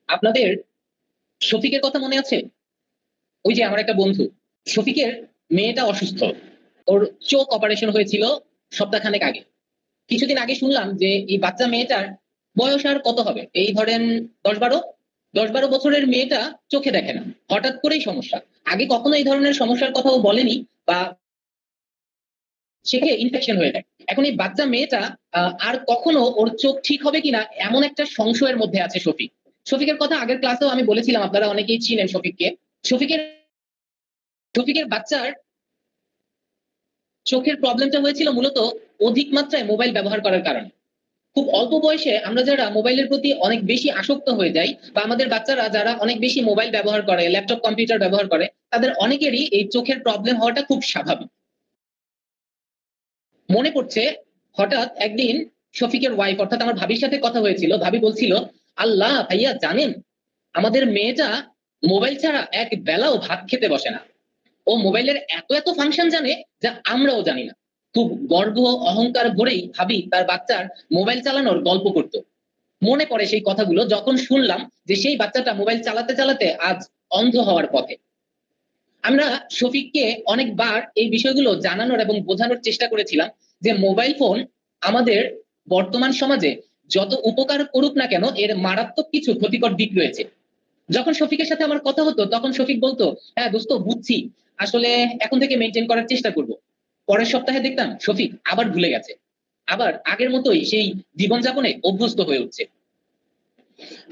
আপনাদের শফিকের কথা মনে আছে? ওই যে আমার একটা বন্ধু, শফিকের মেয়েটা অসুস্থ। ওর চোখ অপারেশন হয়েছিল সপ্তাহখানেক আগে। কিছুদিন আগে শুনলাম যে এই বাচ্চা মেয়েটার বয়স আর কত হবে, এই ধরেন 10-12। 10-12 বছরের মেয়েটা চোখে দেখে না, হঠাৎ করেই সমস্যা। আগে কখনো এই ধরনের সমস্যার কথাও বলেনি, বা সেখানে ইনফেকশন হয়ে যায়। এখন এই বাচ্চা মেয়েটা আর কখনো ওর চোখ ঠিক হবে কিনা এমন একটা সংশয়ের মধ্যে আছে শফিক। শফিকের কথা আগের ক্লাসেও আমি বলেছিলাম, আপনারা অনেকেই চিনেন শফিককে। শফিকের শফিকের বাচ্চার চোখের প্রবলেমটা হয়েছিল মূলত অধিক মাত্রায় মোবাইল ব্যবহার করার কারণে। খুব অল্প বয়সে আমরা যারা মোবাইলের প্রতি অনেক বেশি আসক্ত হয়ে যাই, বা আমাদের বাচ্চারা যারা অনেক বেশি মোবাইল ব্যবহার করে, ল্যাপটপ কম্পিউটার ব্যবহার করে, তাদের অনেকেরই এই চোখের প্রবলেম হওয়াটা খুব স্বাভাবিক। মনে পড়ছে, হঠাৎ একদিন শফিকের ওয়াইফ অর্থাৎ আমার ভাবির সাথে কথা হয়েছিল। ভাবি বলছিল, আল্লাহ ভাইয়া জানেন, আমাদের মেয়েটা মোবাইল ছাড়া এক বেলাও ভাত খেতে বসে না। ও মোবাইলের এত এত ফাংশন জানে যা আমরাও জানি না। খুব গর্ব অহংকার ভরেই ভাবি তার বাচ্চার মোবাইল চালানোর গল্প করত। মনে পড়ে সেই কথাগুলো যখন শুনলাম যে সেই বাচ্চাটা মোবাইল চালাতে চালাতে আজ অন্ধ হওয়ার পথে। আমরা শফিককে অনেকবার এই বিষয়গুলো জানানোর এবং বোঝানোর চেষ্টা করেছিলাম যে মোবাইল ফোন আমাদের বর্তমান সমাজে যত উপকার করুক না কেন, এর মারাত্মক কিছু ক্ষতিকর দিক রয়েছে। যখন শফিকের সাথে আমার কথা হতো তখন শফিক বলতো, হ্যাঁ দোস্ত বুঝছি, আসলে এখন থেকে মেনটেন করার চেষ্টা করব। পরের সপ্তাহে দেখতাম শফিক আবার ভুলে গেছে, আবার আগের মতোই সেই জীবনযাপনে অভ্যস্ত হয়ে উঠছে।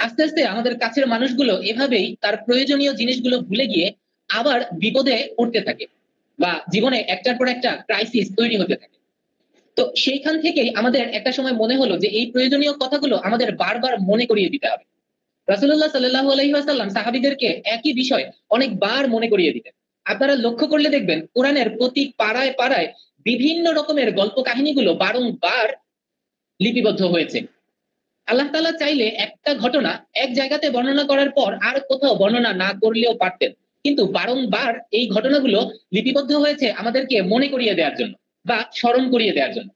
আস্তে আস্তে আমাদের কাছের মানুষগুলো এভাবেই তার প্রয়োজনীয় জিনিসগুলো ভুলে গিয়ে আবার বিপদে পড়তে থাকে, বা জীবনে একটার পর একটা ক্রাইসিস তৈরি হতে থাকে। তো সেইখান থেকেই আমাদের একটা সময় মনে হলো যে এই প্রয়োজনীয় কথাগুলো আমাদের বারবার মনে করিয়ে দিতে হবে। রাসূলুল্লাহ সাল্লাল্লাহু আলাইহি ওয়াসাল্লাম সাহাবীদেরকে একই বিষয় অনেকবার মনে করিয়ে দিতেন। আপনারা লক্ষ্য করলে দেখবেন কোরআনের প্রতি পাড়ায় পাড়ায় বিভিন্ন রকমের গল্প কাহিনীগুলো বারংবার লিপিবদ্ধ হয়েছে। আল্লাহ তাআলা চাইলে একটা ঘটনা এক জায়গাতে বর্ণনা করার পর আর কোথাও বর্ণনা না করলেও পারতেন, কিন্তু বারংবার এই ঘটনাগুলো লিপিবদ্ধ হয়েছে আমাদেরকে মনে করিয়ে দেওয়ার জন্য, বা স্মরণ করিয়ে দেওয়ার জন্য।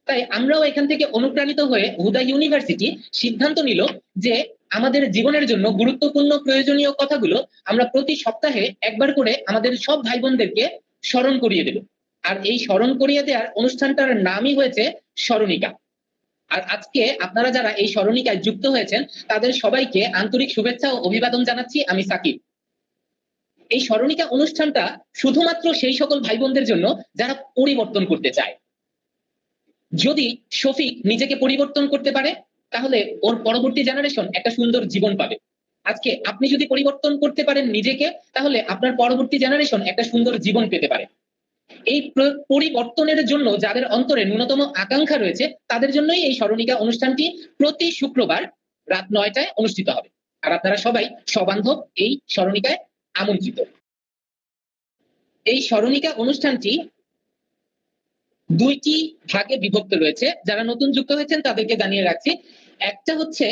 তাই আমরাও এখান থেকে অনুপ্রাণিত হয়ে হুদা ইউনিভার্সিটি সিদ্ধান্ত নিল যে আমাদের জীবনের জন্য গুরুত্বপূর্ণ প্রয়োজনীয় কথাগুলো আমরা প্রতি সপ্তাহে একবার করে আমাদের সব ভাই বোনদেরকে স্মরণ করিয়ে দেব। আর এই স্মরণ করিয়ে দেওয়ার অনুষ্ঠানটার নামই হয়েছে স্মরণিকা। আর আজকে আপনারা যারা এই স্মরণিকায় যুক্ত হয়েছেন তাদের সবাইকে আন্তরিক শুভেচ্ছা ও অভিবাদন জানাচ্ছি, আমি সাকিব। এই স্মরণিকা অনুষ্ঠানটা শুধুমাত্র সেই সকল ভাই বোনদের জন্য যারা পরিবর্তন করতে চায়। যদি শফিক নিজেকে পরিবর্তন করতে পারে, তাহলে ওর পরবর্তী জেনারেশন একটা সুন্দর জীবন পাবে। আজকে আপনি যদি পরিবর্তন করতে পারেন নিজেকে, তাহলে আপনার পরবর্তী জেনারেশন একটা সুন্দর জীবন পেতে পারে। এই পরিবর্তনের জন্য যাদের অন্তরে ন্যূনতম আকাঙ্ক্ষা রয়েছে, তাদের জন্যই এই স্মরণিকা অনুষ্ঠানটি প্রতি শুক্রবার রাত 9টায় অনুষ্ঠিত হবে। আর আপনারা সবাই সবান্ধব এই স্মরণিকায় আমন্ত্রিত। এই স্মরণিকা অনুষ্ঠানটি দুইটি ভাগে বিভক্ত রয়েছে। যারা নতুন যুক্ত হয়েছেন তাদেরকে জানিয়ে রাখছি, একটা হচ্ছে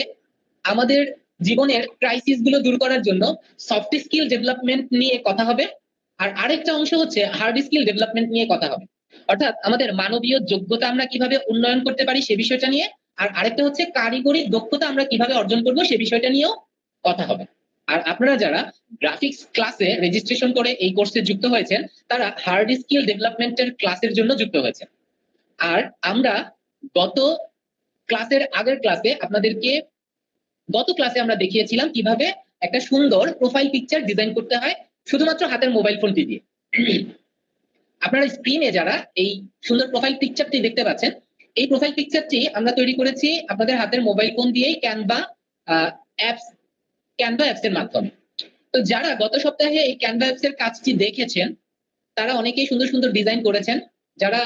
আমাদের জীবনের ক্রাইসিস গুলো দূর করার জন্য সফট স্কিল ডেভেলপমেন্ট নিয়ে কথা হবে, আর আরেকটা অংশ হচ্ছে হার্ড স্কিল ডেভেলপমেন্ট নিয়ে কথা হবে। অর্থাৎ আমাদের মানবীয় যোগ্যতা আমরা কিভাবে উন্নয়ন করতে পারি সে বিষয়টা নিয়ে, আর আরেকটা হচ্ছে কারিগরি দক্ষতা আমরা কিভাবে অর্জন করব সে বিষয়টা নিয়েও কথা হবে। আর আপনারা যারা গ্রাফিক্স ক্লাসে রেজিস্ট্রেশন করে এই কোর্সে যুক্ত হয়েছেন, তারা হার্ড স্কিল ডেভেলপমেন্টের ক্লাসের জন্য যুক্ত হয়েছেন। আর আমরা গত আগের ক্লাসে আপনাদেরকে গত ক্লাসে আমরা দেখিয়েছিলাম কিভাবে একটা সুন্দর প্রোফাইল পিকচার ডিজাইন করতে হয় শুধুমাত্র হাতের মোবাইল ফোনটি দিয়ে। আপনারা স্ক্রিনে যারা এই সুন্দর প্রোফাইল পিকচারটি দেখতে পাচ্ছেন, এই প্রোফাইল পিকচারটি আমরা তৈরি করেছি আপনাদের হাতের মোবাইল ফোন দিয়েই ক্যানভা অ্যাপস এর মাধ্যমে। তো যারা গত সপ্তাহে এই ক্যানভা অ্যাপস এর কাজটি দেখেছেন, তারা অনেকেই সুন্দর সুন্দর ডিজাইন করেছেন। যারা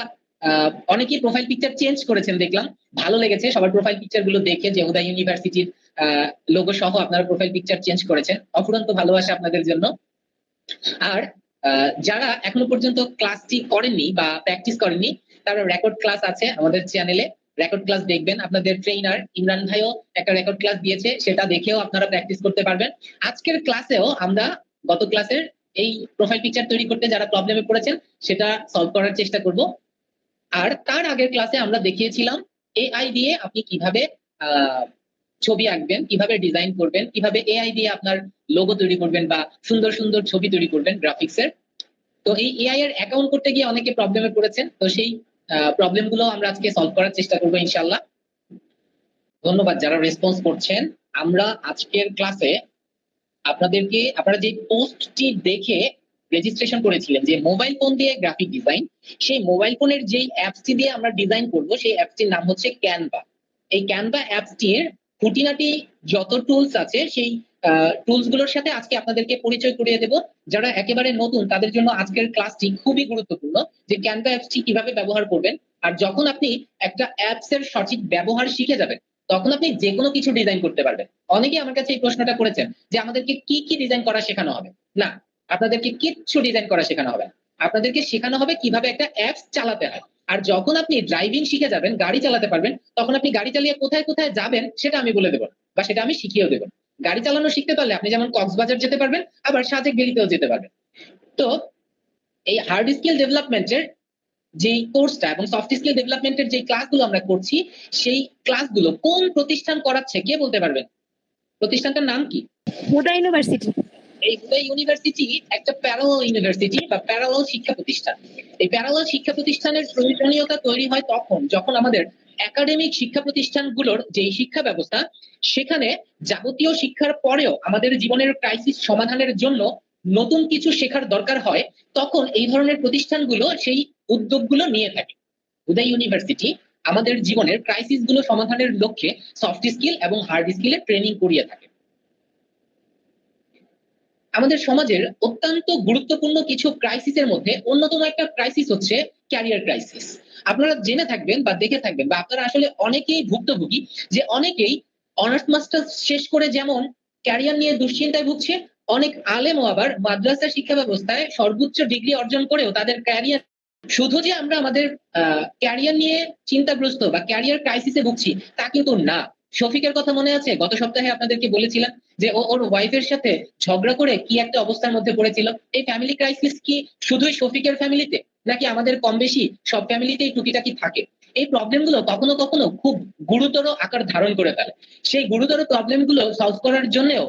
অনেকেই প্রোফাইল পিকচার চেঞ্জ করেছেন দেখলাম, ভালো লেগেছে সবার প্রোফাইল পিকচার গুলো দেখে যে হুদা ইউনিভার্সিটির লোগো সহ আপনারা প্রোফাইল পিকচার চেঞ্জ করেছেন। অফুরন্ত ভালোবাসা আপনাদের জন্য। আর যারা এখনো পর্যন্ত ক্লাসটি করেননি বা প্র্যাকটিস করেননি, তারা রেকর্ড ক্লাস আছে আমাদের চ্যানেলে, রেকর্ড ক্লাস দেখবেন। আপনাদের ট্রেইনার ইমরান ভাইও একটা রেকর্ড ক্লাস দিয়েছে, সেটা দেখেও আপনারা প্র্যাকটিস করতে পারবেন। আজকের ক্লাসেও আমরা গত ক্লাসের এই প্রোফাইল পিকচার তৈরি করতে যারা প্রবলেমে পড়েছেন সেটা সলভ করার চেষ্টা করব। আর তার আগের ক্লাসে আমরা দেখিয়েছিলাম এআই দিয়ে আপনি কিভাবে ছবি আঁকবেন, কিভাবে ডিজাইন করবেন, কিভাবে এআই দিয়ে আপনার লোগো তৈরি করবেন বা সুন্দর সুন্দর ছবি তৈরি করবেন গ্রাফিক্সের। তো এই এআই এর অ্যাকাউন্ট করতে গিয়ে অনেকে প্রবলেমে পড়েছেন, তো সেই প্রবলেম গুলো আমরা আজকে সলভ করার চেষ্টা করবো ইনশাল্লাহ। ধন্যবাদ যারা রেসপন্স করছেন। আমরা আজকের ক্লাসে আপনাদেরকে, আপনারা যে পোস্টটি দেখে রেজিস্ট্রেশন করেছিলেন যে মোবাইল ফোন দিয়ে গ্রাফিক ডিজাইন, সেই মোবাইল ফোনের যেই অ্যাপসটি দিয়ে আমরা ডিজাইন করব সেই অ্যাপসটির নাম হচ্ছে ক্যানভা। এই ক্যানভা অ্যাপসটির খুঁটিনাটি যত টুলস আছে সেই টুলস গুলোর সাথে আজকে আপনাদেরকে পরিচয় করিয়ে দেব। যারা একেবারে নতুন তাদের জন্য আজকের ক্লাসটি খুবই গুরুত্বপূর্ণ, যে ক্যানভা অ্যাপসটি কিভাবে ব্যবহার করবেন। আর যখন আপনি একটা অ্যাপস এর সঠিক ব্যবহার শিখে যাবেন তখন আপনি যে কোনো কিছু ডিজাইন করতে পারবেন। অনেকে আমার কাছে এই প্রশ্নটা করেছেন যে আমাদেরকে কি কি ডিজাইন করা শেখানো হবে। না, আপনাদেরকে কিচ্ছু ডিজাইন করা শেখানো হবে না। আপনাদেরকে শেখানো হবে কিভাবে একটা অ্যাপস চালাতে হয়। আর যখন আপনি ড্রাইভিং শিখে যাবেন, গাড়ি চালাতে পারবেন, তখন আপনি গাড়ি চালিয়ে কোথায় কোথায় যাবেন সেটা আমি বলে দেবো বা সেটা আমি শিখিয়েও দেবো। গাড়ি চালানো শিখতে পারলে আপনি যেমন কক্সবাজার যেতে পারবেন, আবার সাজেক ভ্যালিতেও যেতে পারবেন। তো এই হার্ড স্কিল ডেভেলপমেন্টের যে কোর্সটা এবং সফট স্কিল ডেভেলপমেন্টের যে ক্লাসগুলো আমরা করছি, সেই ক্লাসগুলো কোন প্রতিষ্ঠান করাচ্ছে কে বলতে পারবেন? প্রতিষ্ঠানটার নাম কি? হুদা ইউনিভার্সিটি। এই হুদা ইউনিভার্সিটি একটা প্যারালাল ইউনিভার্সিটি বা প্যারালাল শিক্ষা প্রতিষ্ঠান। এই প্যারালাল শিক্ষা প্রতিষ্ঠানের প্রয়োজনীয়তা তৈরি হয় তখন যখন আমাদের একাডেমিক শিক্ষা প্রতিষ্ঠানগুলোর যে শিক্ষা ব্যবস্থা, সেখানে যাবতীয় শিক্ষার পরেও আমাদের জীবনের ক্রাইসিস সমাধানের জন্য নতুন কিছু শেখার দরকার হয়, তখন এই ধরনের প্রতিষ্ঠানগুলো সেই উদ্যোগগুলো নিয়ে থাকে। হুদা ইউনিভার্সিটি আমাদের জীবনের ক্রাইসিস গুলো সমাধানের লক্ষ্যে সফট স্কিল এবং হার্ড স্কিলের ট্রেনিং করিয়ে থাকে। আমাদের সমাজের অত্যন্ত গুরুত্বপূর্ণ কিছু ক্রাইসিসের মধ্যে অন্যতম একটা ক্রাইসিস হচ্ছে ক্যারিয়ার ক্রাইসিস। আপনারা জেনে থাকবেন বা দেখে থাকবেন বা আপনারা আসলে অনেকেই ভুক্তভোগী, যে অনেকেই অনার্স মাস্টার্স শেষ করে যেমন ক্যারিয়ার নিয়ে দুশ্চিন্তায় ভুগছে, অনেক আলেমও আবার মাদ্রাসা শিক্ষা ব্যবস্থায় সর্বোচ্চ ডিগ্রি অর্জন করেও তাদের ক্যারিয়ার, শুধু যে আমরা আমাদের ক্যারিয়ার নিয়ে চিন্তাগ্রস্ত বা ক্যারিয়ার ক্রাইসিসে ভুগছি তা কিন্তু না। শফিকের কথা মনে আছে? গত সপ্তাহে আপনাদেরকে বলেছিলাম যে ওর ওয়াইফের সাথে ঝগড়া করে কি একটা অবস্থার মধ্যে পড়েছিল। এই ফ্যামিলি ক্রাইসিস কি শুধুই শফিকের ফ্যামিলিতে, নাকি আমাদের কম বেশি সব ফ্যামিলিতেই টুকিটাকি থাকে? এই প্রবলেমগুলো কখনো কখনো খুব গুরুতর আকার ধারণ করে ফেলে। সেই গুরুতর প্রবলেমগুলো সলভ করার জন্যও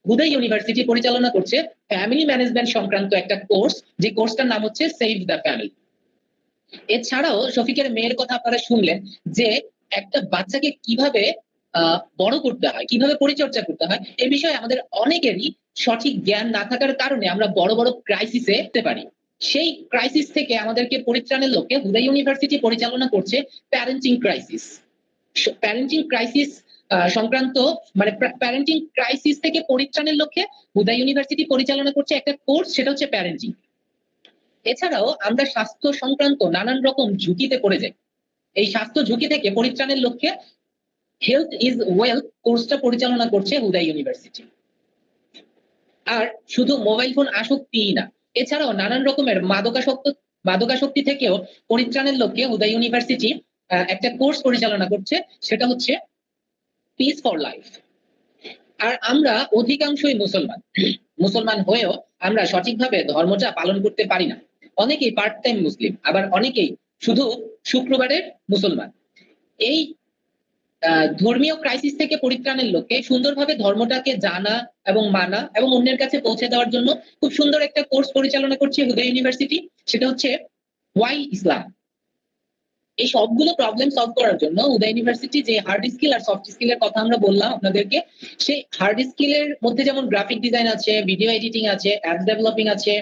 হুদা ইউনিভার্সিটি পরিচালনা করছে ফ্যামিলি ম্যানেজমেন্ট সংক্রান্ত একটা কোর্স, যে কোর্সটার নাম হচ্ছে সেভ দ্য ফ্যামিলি। এছাড়াও শফিকের মেয়ের কথা আপনারা শুনলেন, যে একটা বাচ্চাকে কিভাবে বড় করতে হয়, কিভাবে পরিচর্যা করতে হয়, এ বিষয়ে আমাদের অনেকেরই সঠিক জ্ঞান না থাকার কারণে আমরা বড় বড় ক্রাইসিসে যেতে পারি। সেই ক্রাইসিস থেকে আমাদেরকে পরিত্রাণের লক্ষ্যে হুদা ইউনিভার্সিটি পরিচালনা করছে প্যারেন্টিং ক্রাইসিস। প্যারেন্টিং ক্রাইসিস সংক্রান্ত, মানে প্যারেন্টিং ক্রাইসিস থেকে পরিত্রাণের লক্ষ্যে হুদা ইউনিভার্সিটি পরিচালনা করছে একটা কোর্স, সেটা হচ্ছে প্যারেন্টিং। এছাড়াও আমরা স্বাস্থ্য সংক্রান্ত নানান রকম ঝুঁকিতে পড়ে যাই। এই স্বাস্থ্য ঝুঁকি থেকে পরিত্রাণের লক্ষ্যে হেলথ ইজ ওয়েলথ কোর্সটা পরিচালনা করছে হুদা ইউনিভার্সিটি। আর শুধু মোবাইল ফোন আসক্তিই না, এছাড়াও নানান রকমের মাদকাসক্তি থেকেও পরিত্রাণের লক্ষ্যে হুদা ইউনিভার্সিটি একটা কোর্স পরিচালনা করছে, সেটা হচ্ছে পিস ফর লাইফ। আর আমরা অধিকাংশই মুসলমান হয়েও আমরা সঠিকভাবে ধর্মটা পালন করতে পারি না। অনেকেই পার্ট টাইম মুসলিম, আবার অনেকেই শুধু শুক্রবারের মুসলমান। এই ধর্মীয় ক্রাইসিস থেকে পরিত্রাণের লক্ষ্যে সুন্দরভাবে ধর্মটাকে জানা এবং মানা এবং অন্যের কাছে পৌঁছে দেওয়ার জন্য খুব সুন্দর একটা কোর্স পরিচালনা করছে হুদা ইউনিভার্সিটি, সেটা হচ্ছে ওয়াই ইসলাম। এই সবগুলো প্রবলেম সলভ করার জন্য হুদা ইউনিভার্সিটি যে হার্ড স্কিল আর সফট স্কিলের কথা আমরা বললাম আপনাদেরকে, সেই হার্ড স্কিলের মধ্যে যেমন গ্রাফিক ডিজাইন আছে, ভিডিও এডিটিং আছে, অ্যাপ ডেভেলপিং আছে,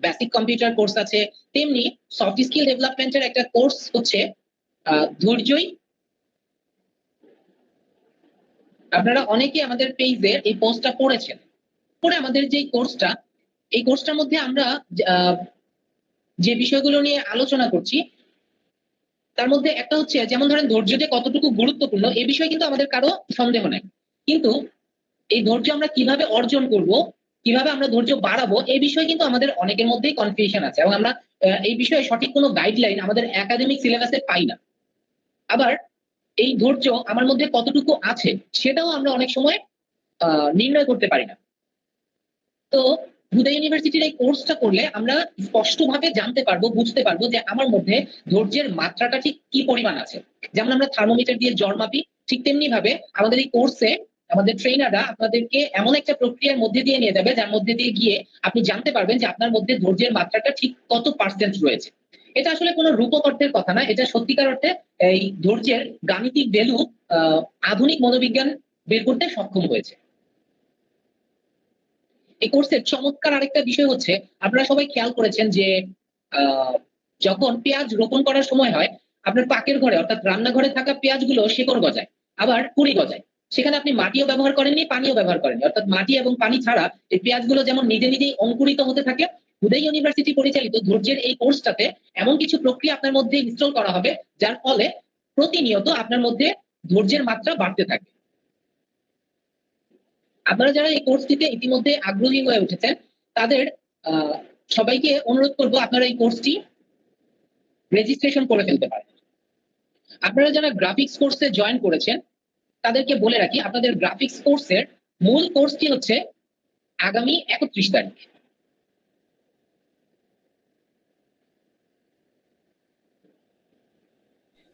বেসিক কম্পিউটার কোর্স আছে, তেমনি সফট স্কিল ডেভেলপমেন্টের একটা কোর্স হচ্ছে ধৈর্যই। আপনারা অনেকে আমাদের পেজে এই পোস্টটা পড়েছেন, পরে আমাদের যে কোর্সটা, এই কোর্সটার মধ্যে আমরা যে বিষয়গুলো নিয়ে আলোচনা করছি তার মধ্যে একটা হচ্ছে, যেমন ধরেন ধৈর্য যে কতটুকু গুরুত্বপূর্ণ এ বিষয়ে কিন্তু আমাদের কারো সন্দেহ নেই, কিন্তু এই ধৈর্য আমরা কিভাবে অর্জন করব, কিভাবে আমরা ধৈর্য বাড়াবো, এই বিষয়ে কিন্তু আমাদের অনেকের মধ্যেই কনফিউশন আছে এবং আমরা এই বিষয়ে সঠিক কোনো গাইডলাইন আমাদের একাডেমিক সিলেবাসে পাই না। আবার এই ধৈর্য আমার মধ্যে কতটুকু আছে সেটাও আমরা অনেক সময় নির্ণয় করতে পারি না। তো হুদা ইউনিভার্সিটির এই কোর্সটা করলে আমরা স্পষ্টভাবে জানতে পারবো, বুঝতে পারবো যে আমার মধ্যে ধৈর্যের মাত্রাটা ঠিক কি পরিমাণ আছে। যেমন আমরা থার্মোমিটার দিয়ে জ্বর মাপি, ঠিক তেমনি ভাবে আমাদের এই কোর্সে আমাদের ট্রেনাররা আপনাদেরকে এমন একটা প্রক্রিয়ার মধ্যে দিয়ে নিয়ে যাবে যার মধ্যে দিয়ে গিয়ে আপনি জানতে পারবেন যে আপনার মধ্যে ধৈর্যের মাত্রাটা ঠিক কত পার্সেন্ট রয়েছে। এটা আসলে কোনো রূপক অর্থের কথা না, এটা সত্যিকার অর্থে এই ধৈর্যের গাণিতিক ভ্যালু আধুনিক মনোবিজ্ঞান বের করতে সক্ষম হয়েছে। এই কোর্সের চমৎকার আরেকটা বিষয় হচ্ছে, আপনারা সবাই খেয়াল করেছেন যে যখন পেঁয়াজ রোপণ করার সময় হয়, আপনার পাকের ঘরে অর্থাৎ রান্নাঘরে থাকা পেঁয়াজগুলো শিকড় গজায়, আবার কুড়ি গজায়। সেখানে আপনি মাটিও ব্যবহার করেননি, পানিও ব্যবহার করেননি, অর্থাৎ মাটি এবং পানি ছাড়া এই পেঁয়াজগুলো যেমন নিজে নিজেই অঙ্কুরিত হতে থাকে, হুদাই ইউনিভার্সিটি পরিচালিত ধৈর্যের এই কোর্সটাতে এমন কিছু প্রক্রিয়া আপনার মধ্যে ইনস্টল করা হবে যার ফলে প্রতিনিয়ত আপনার মধ্যে ধৈর্যের মাত্রা বাড়তে থাকে। আপনারা যারা এই কোর্সটিতে ইতিমধ্যে আগ্রহী হয়ে উঠেছেন তাদের সবাইকে অনুরোধ করব আপনারা এই কোর্সটি রেজিস্ট্রেশন করে ফেলতে পারেন। আপনারা যারা গ্রাফিক্স কোর্সে জয়েন করেছেন তাদেরকে বলে রাখি, আপনাদের গ্রাফিক্স কোর্সের মূল কোর্সটি হচ্ছে আগামী 31 তারিখ।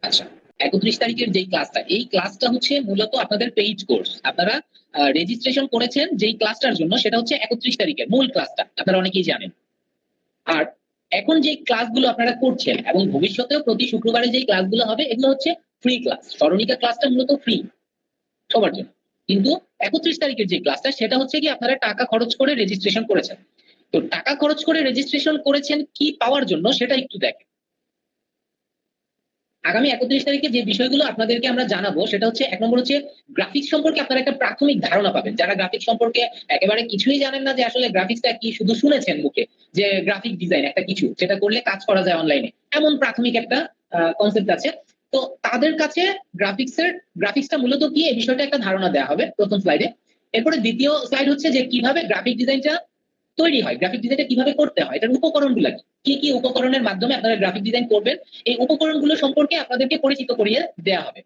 আচ্ছা, 31 তারিখের যে ক্লাসটা, এই ক্লাসটা হচ্ছে মূলত আপনাদের পেইড কোর্স। আপনারা রেজিস্ট্রেশন করেছেন যেই ক্লাসটার জন্য, সেটা হচ্ছে 31 তারিখের মূল ক্লাসটা, আপনারা অনেকেই জানেন। আর এখন যে ক্লাসগুলো আপনারা করছেন এবং ভবিষ্যতেও প্রতি শুক্রবারে যে ক্লাসগুলো হবে এগুলো হচ্ছে ফ্রি ক্লাস। স্মরণিকা ক্লাসটা মূলত ফ্রি সবার জন্য, কিন্তু 31 তারিখের যে ক্লাসটা সেটা হচ্ছে কি আপনারা টাকা খরচ করে রেজিস্ট্রেশন করেছেন। তো টাকা খরচ করে রেজিস্ট্রেশন করেছেন কি পাওয়ার জন্য সেটা একটু দেখেন। আগামী 31 তারিখে যে বিষয়গুলো আপনাদেরকে আমরা জানাবো সেটা হচ্ছে, এক নম্বর হচ্ছে গ্রাফিক্স সম্পর্কে আপনারা একটা প্রাথমিক ধারণা পাবেন। যারা গ্রাফিক্স সম্পর্কে একেবারে কিছুই জানেন না, যে আসলে গ্রাফিক্সটা কি, শুধু শুনেছেন মুখে যে গ্রাফিক ডিজাইন একটা কিছু যেটা করলে কাজ করা যায় অনলাইনে, এমন প্রাথমিক একটা কনসেপ্ট আছে। তো তাদের কাছে গ্রাফিক্সটা মূলত কি এই বিষয়টা একটা ধারণা দেওয়া হবে প্রথম স্লাইডে। এরপরে দ্বিতীয় স্লাইড হচ্ছে যে কিভাবে গ্রাফিক ডিজাইনটা তৈরি হয়, গ্রাফিক ডিজাইনটা কিভাবে করতে হয়, এটার উপকরণগুলো কি কি উপকরণের মাধ্যমে আপনারা গ্রাফিক ডিজাইন করবেন, এই উপকরণগুলো সম্পর্কে আপনাদেরকে পরিচিত করিয়ে দেওয়া হবে।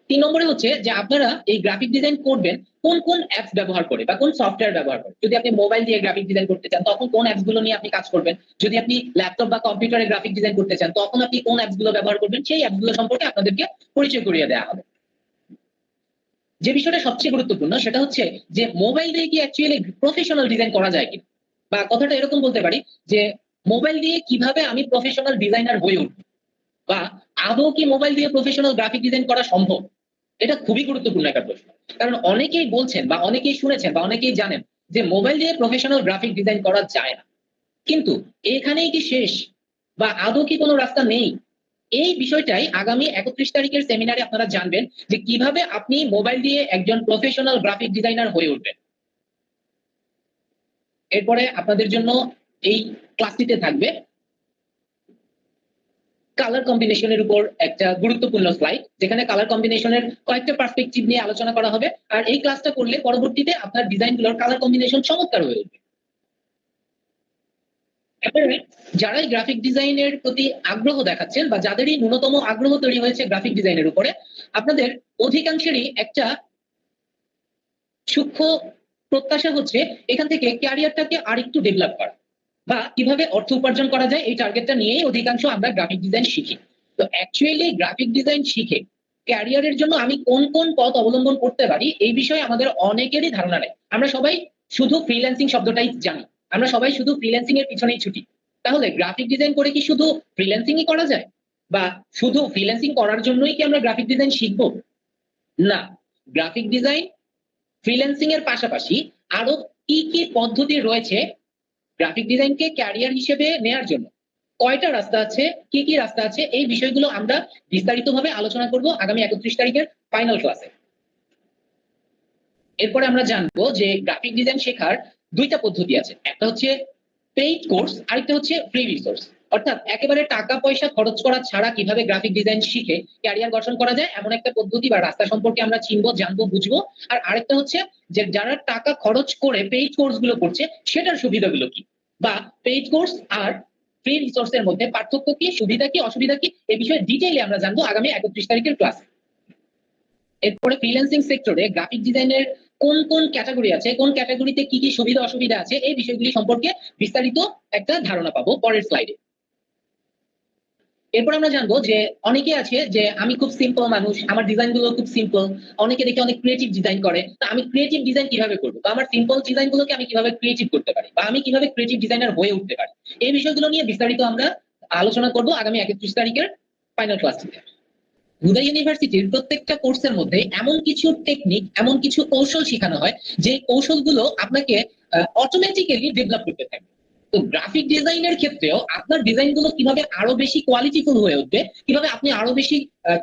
3 নম্বরে হচ্ছে যে আপনারা এই গ্রাফিক ডিজাইন করবেন কোন কোন অ্যাপস ব্যবহার করে বা কোন সফটওয়্যার ব্যবহার করে। যদি আপনি মোবাইল দিয়ে গ্রাফিক ডিজাইন করতে চান তখন কোন অ্যাপস গুলো নিয়ে আপনি কাজ করবেন, যদি আপনি ল্যাপটপ বা কম্পিউটারে গ্রাফিক ডিজাইন করতে চান তখন আপনি কোন অ্যাপস গুলো ব্যবহার করবেন, সেই অ্যাপস গুলো সম্পর্কে আপনাদেরকে পরিচয় করিয়ে দেওয়া হবে। যে বিষয়টা সবচেয়ে গুরুত্বপূর্ণ সেটা হচ্ছে যে মোবাইল দিয়ে কি অ্যাকচুয়ালি প্রফেশনাল ডিজাইন করা যায় কিনা, বা কথাটা এরকম বলতে পারি যে মোবাইল দিয়ে কিভাবে আমি প্রফেশনাল ডিজাইনার হয়ে উঠব, বা আদৌ কি মোবাইল দিয়ে প্রফেশনাল গ্রাফিক ডিজাইন করা সম্ভব। এটা খুবই গুরুত্বপূর্ণ একটা প্রশ্ন, কারণ অনেকেই বলছেন বা অনেকেই শুনেছেন বা অনেকেই জানেন যে মোবাইল দিয়ে প্রফেশনাল গ্রাফিক ডিজাইন করা যায় না, কিন্তু এখানেই কি শেষ, বা আদৌ কি কোনো রাস্তা নেই। এই বিষয়টাই আগামী 31 তারিখের সেমিনারে আপনারা জানবেন, যে কিভাবে আপনি মোবাইল দিয়ে একজন প্রফেশনাল গ্রাফিক ডিজাইনার হয়ে উঠবেন। এরপরে আপনাদের জন্য এই ক্লাসটিতে থাকবে কালার কম্বিনেশনের উপর একটা গুরুত্বপূর্ণ স্লাইড, যেখানে কালার কম্বিনেশনের কয়েকটা পার্সপেক্টিভ নিয়ে আলোচনা করা হবে। আর এই ক্লাসটা করলে পরবর্তীতে আপনার ডিজাইনগুলোর কালার কম্বিনেশন চমৎকার হয়ে উঠবে। যারাই গ্রাফিক ডিজাইনের প্রতি আগ্রহ দেখাচ্ছেন বা যাদেরই ন্যূনতম আগ্রহ তৈরি হয়েছে গ্রাফিক ডিজাইনের উপরে, আপনাদের অধিকাংশেরই একটা সূক্ষ্ম প্রত্যাশা হচ্ছে এখান থেকে ক্যারিয়ারটাকে আরেকটু ডেভেলপ করা, বা কিভাবে অর্থ উপার্জন করা যায় এই টার্গেটটা নিয়েই অধিকাংশ আমরা গ্রাফিক ডিজাইন শিখি। তো অ্যাকচুয়ালি গ্রাফিক ডিজাইন শিখে ক্যারিয়ারের জন্য আমি কোন কোন পথ অবলম্বন করতে পারি এই বিষয়ে আমাদের অনেকেরই ধারণা নেই। আমরা সবাই শুধু ফ্রিল্যান্সিং শব্দটাই জানি, আমরা সবাই শুধু ফ্রিল্যান্সিং এর পিছনেই ছুটি। তাহলে গ্রাফিক ডিজাইন করে কি শুধু ফ্রিল্যান্সিংই করা যায়, বা শুধু ফ্রিল্যান্সিং করার জন্যই কি আমরা গ্রাফিক ডিজাইন শিখবো? না, গ্রাফিক ডিজাইন ফ্রিল্যান্সিং এর পাশাপাশি আরো কি কি পদ্ধতি রয়েছে গ্রাফিক ডিজাইনকে ক্যারিয়ার হিসেবে নেয়ার জন্য, কয়টা রাস্তা আছে, কি কি রাস্তা আছে, এই বিষয়গুলো আমরা বিস্তারিতভাবে আলোচনা করব আগামী 31 তারিখের ফাইনাল ক্লাসে। এরপরে আমরা জানবো যে গ্রাফিক ডিজাইন শেখার দুইটা পদ্ধতি আছে, একটা হচ্ছে পেইড কোর্স, আরেকটা হচ্ছে ফ্রি রিসোর্স। অর্থাৎ একেবারে টাকা পয়সা খরচ করা ছাড়া কিভাবে গ্রাফিক ডিজাইন শিখে ক্যারিয়ার গঠন করা যায় এমন একটা পদ্ধতি বা রাস্তা সম্পর্কে আমরা চিনবো, জানবো, বুঝবো। আর আরেকটা হচ্ছে যে যারা টাকা খরচ করে পেইড কোর্স গুলো করছে সেটার সুবিধাগুলো কি, বা পেইড কোর্স আর ফ্রি রিসোর্স এর মধ্যে পার্থক্য কি, সুবিধা কি, অসুবিধা কি, এই বিষয়ে ডিটেইলে আমরা জানবো আগামী 31 তারিখের ক্লাসে। এরপরে ফ্রিল্যান্সিং সেক্টরে গ্রাফিক ডিজাইনের কোন কোন ক্যাটাগরি আছে, কোন ক্যাটাগরিতে কি কি সুবিধা অসুবিধা আছে, এই বিষয়গুলি সম্পর্কে বিস্তারিত একটা ধারণা পাবো পরের স্লাইডে। এরপর আমরা জানবো যে অনেকে আছে যে আমি খুব সিম্পল মানুষ, আমার ডিজাইন গুলো খুব সিম্পল, অনেকে দেখে অনেক ক্রিয়েটিভ ডিজাইন করে, তো আমি ক্রিয়েটিভ ডিজাইন কিভাবে করবো, বা আমার সিম্পল ডিজাইন গুলোকে আমি কিভাবে ক্রিয়েটিভ করতে পারি, বা আমি কিভাবে ক্রিয়েটিভ ডিজাইনার হয়ে উঠতে পারি। এই বিষয়গুলো নিয়ে বিস্তারিত আমরা আলোচনা করবো আগামী 31 তারিখের ফাইনাল ক্লাসটিতে। হুদা ইউনিভার্সিটির প্রত্যেকটা কোর্সের মধ্যে এমন কিছু টেকনিক, এমন কিছু কৌশল শেখানো হয় যে কৌশলগুলো আপনাকে অটোমেটিক্যালি ডেভেলপ করতে থাকে। তো গ্রাফিক ডিজাইনের ক্ষেত্রেও আপনার ডিজাইন গুলো কিভাবে আরো বেশি কোয়ালিটিফুল হয়ে উঠবে, কিভাবে আপনি আরো বেশি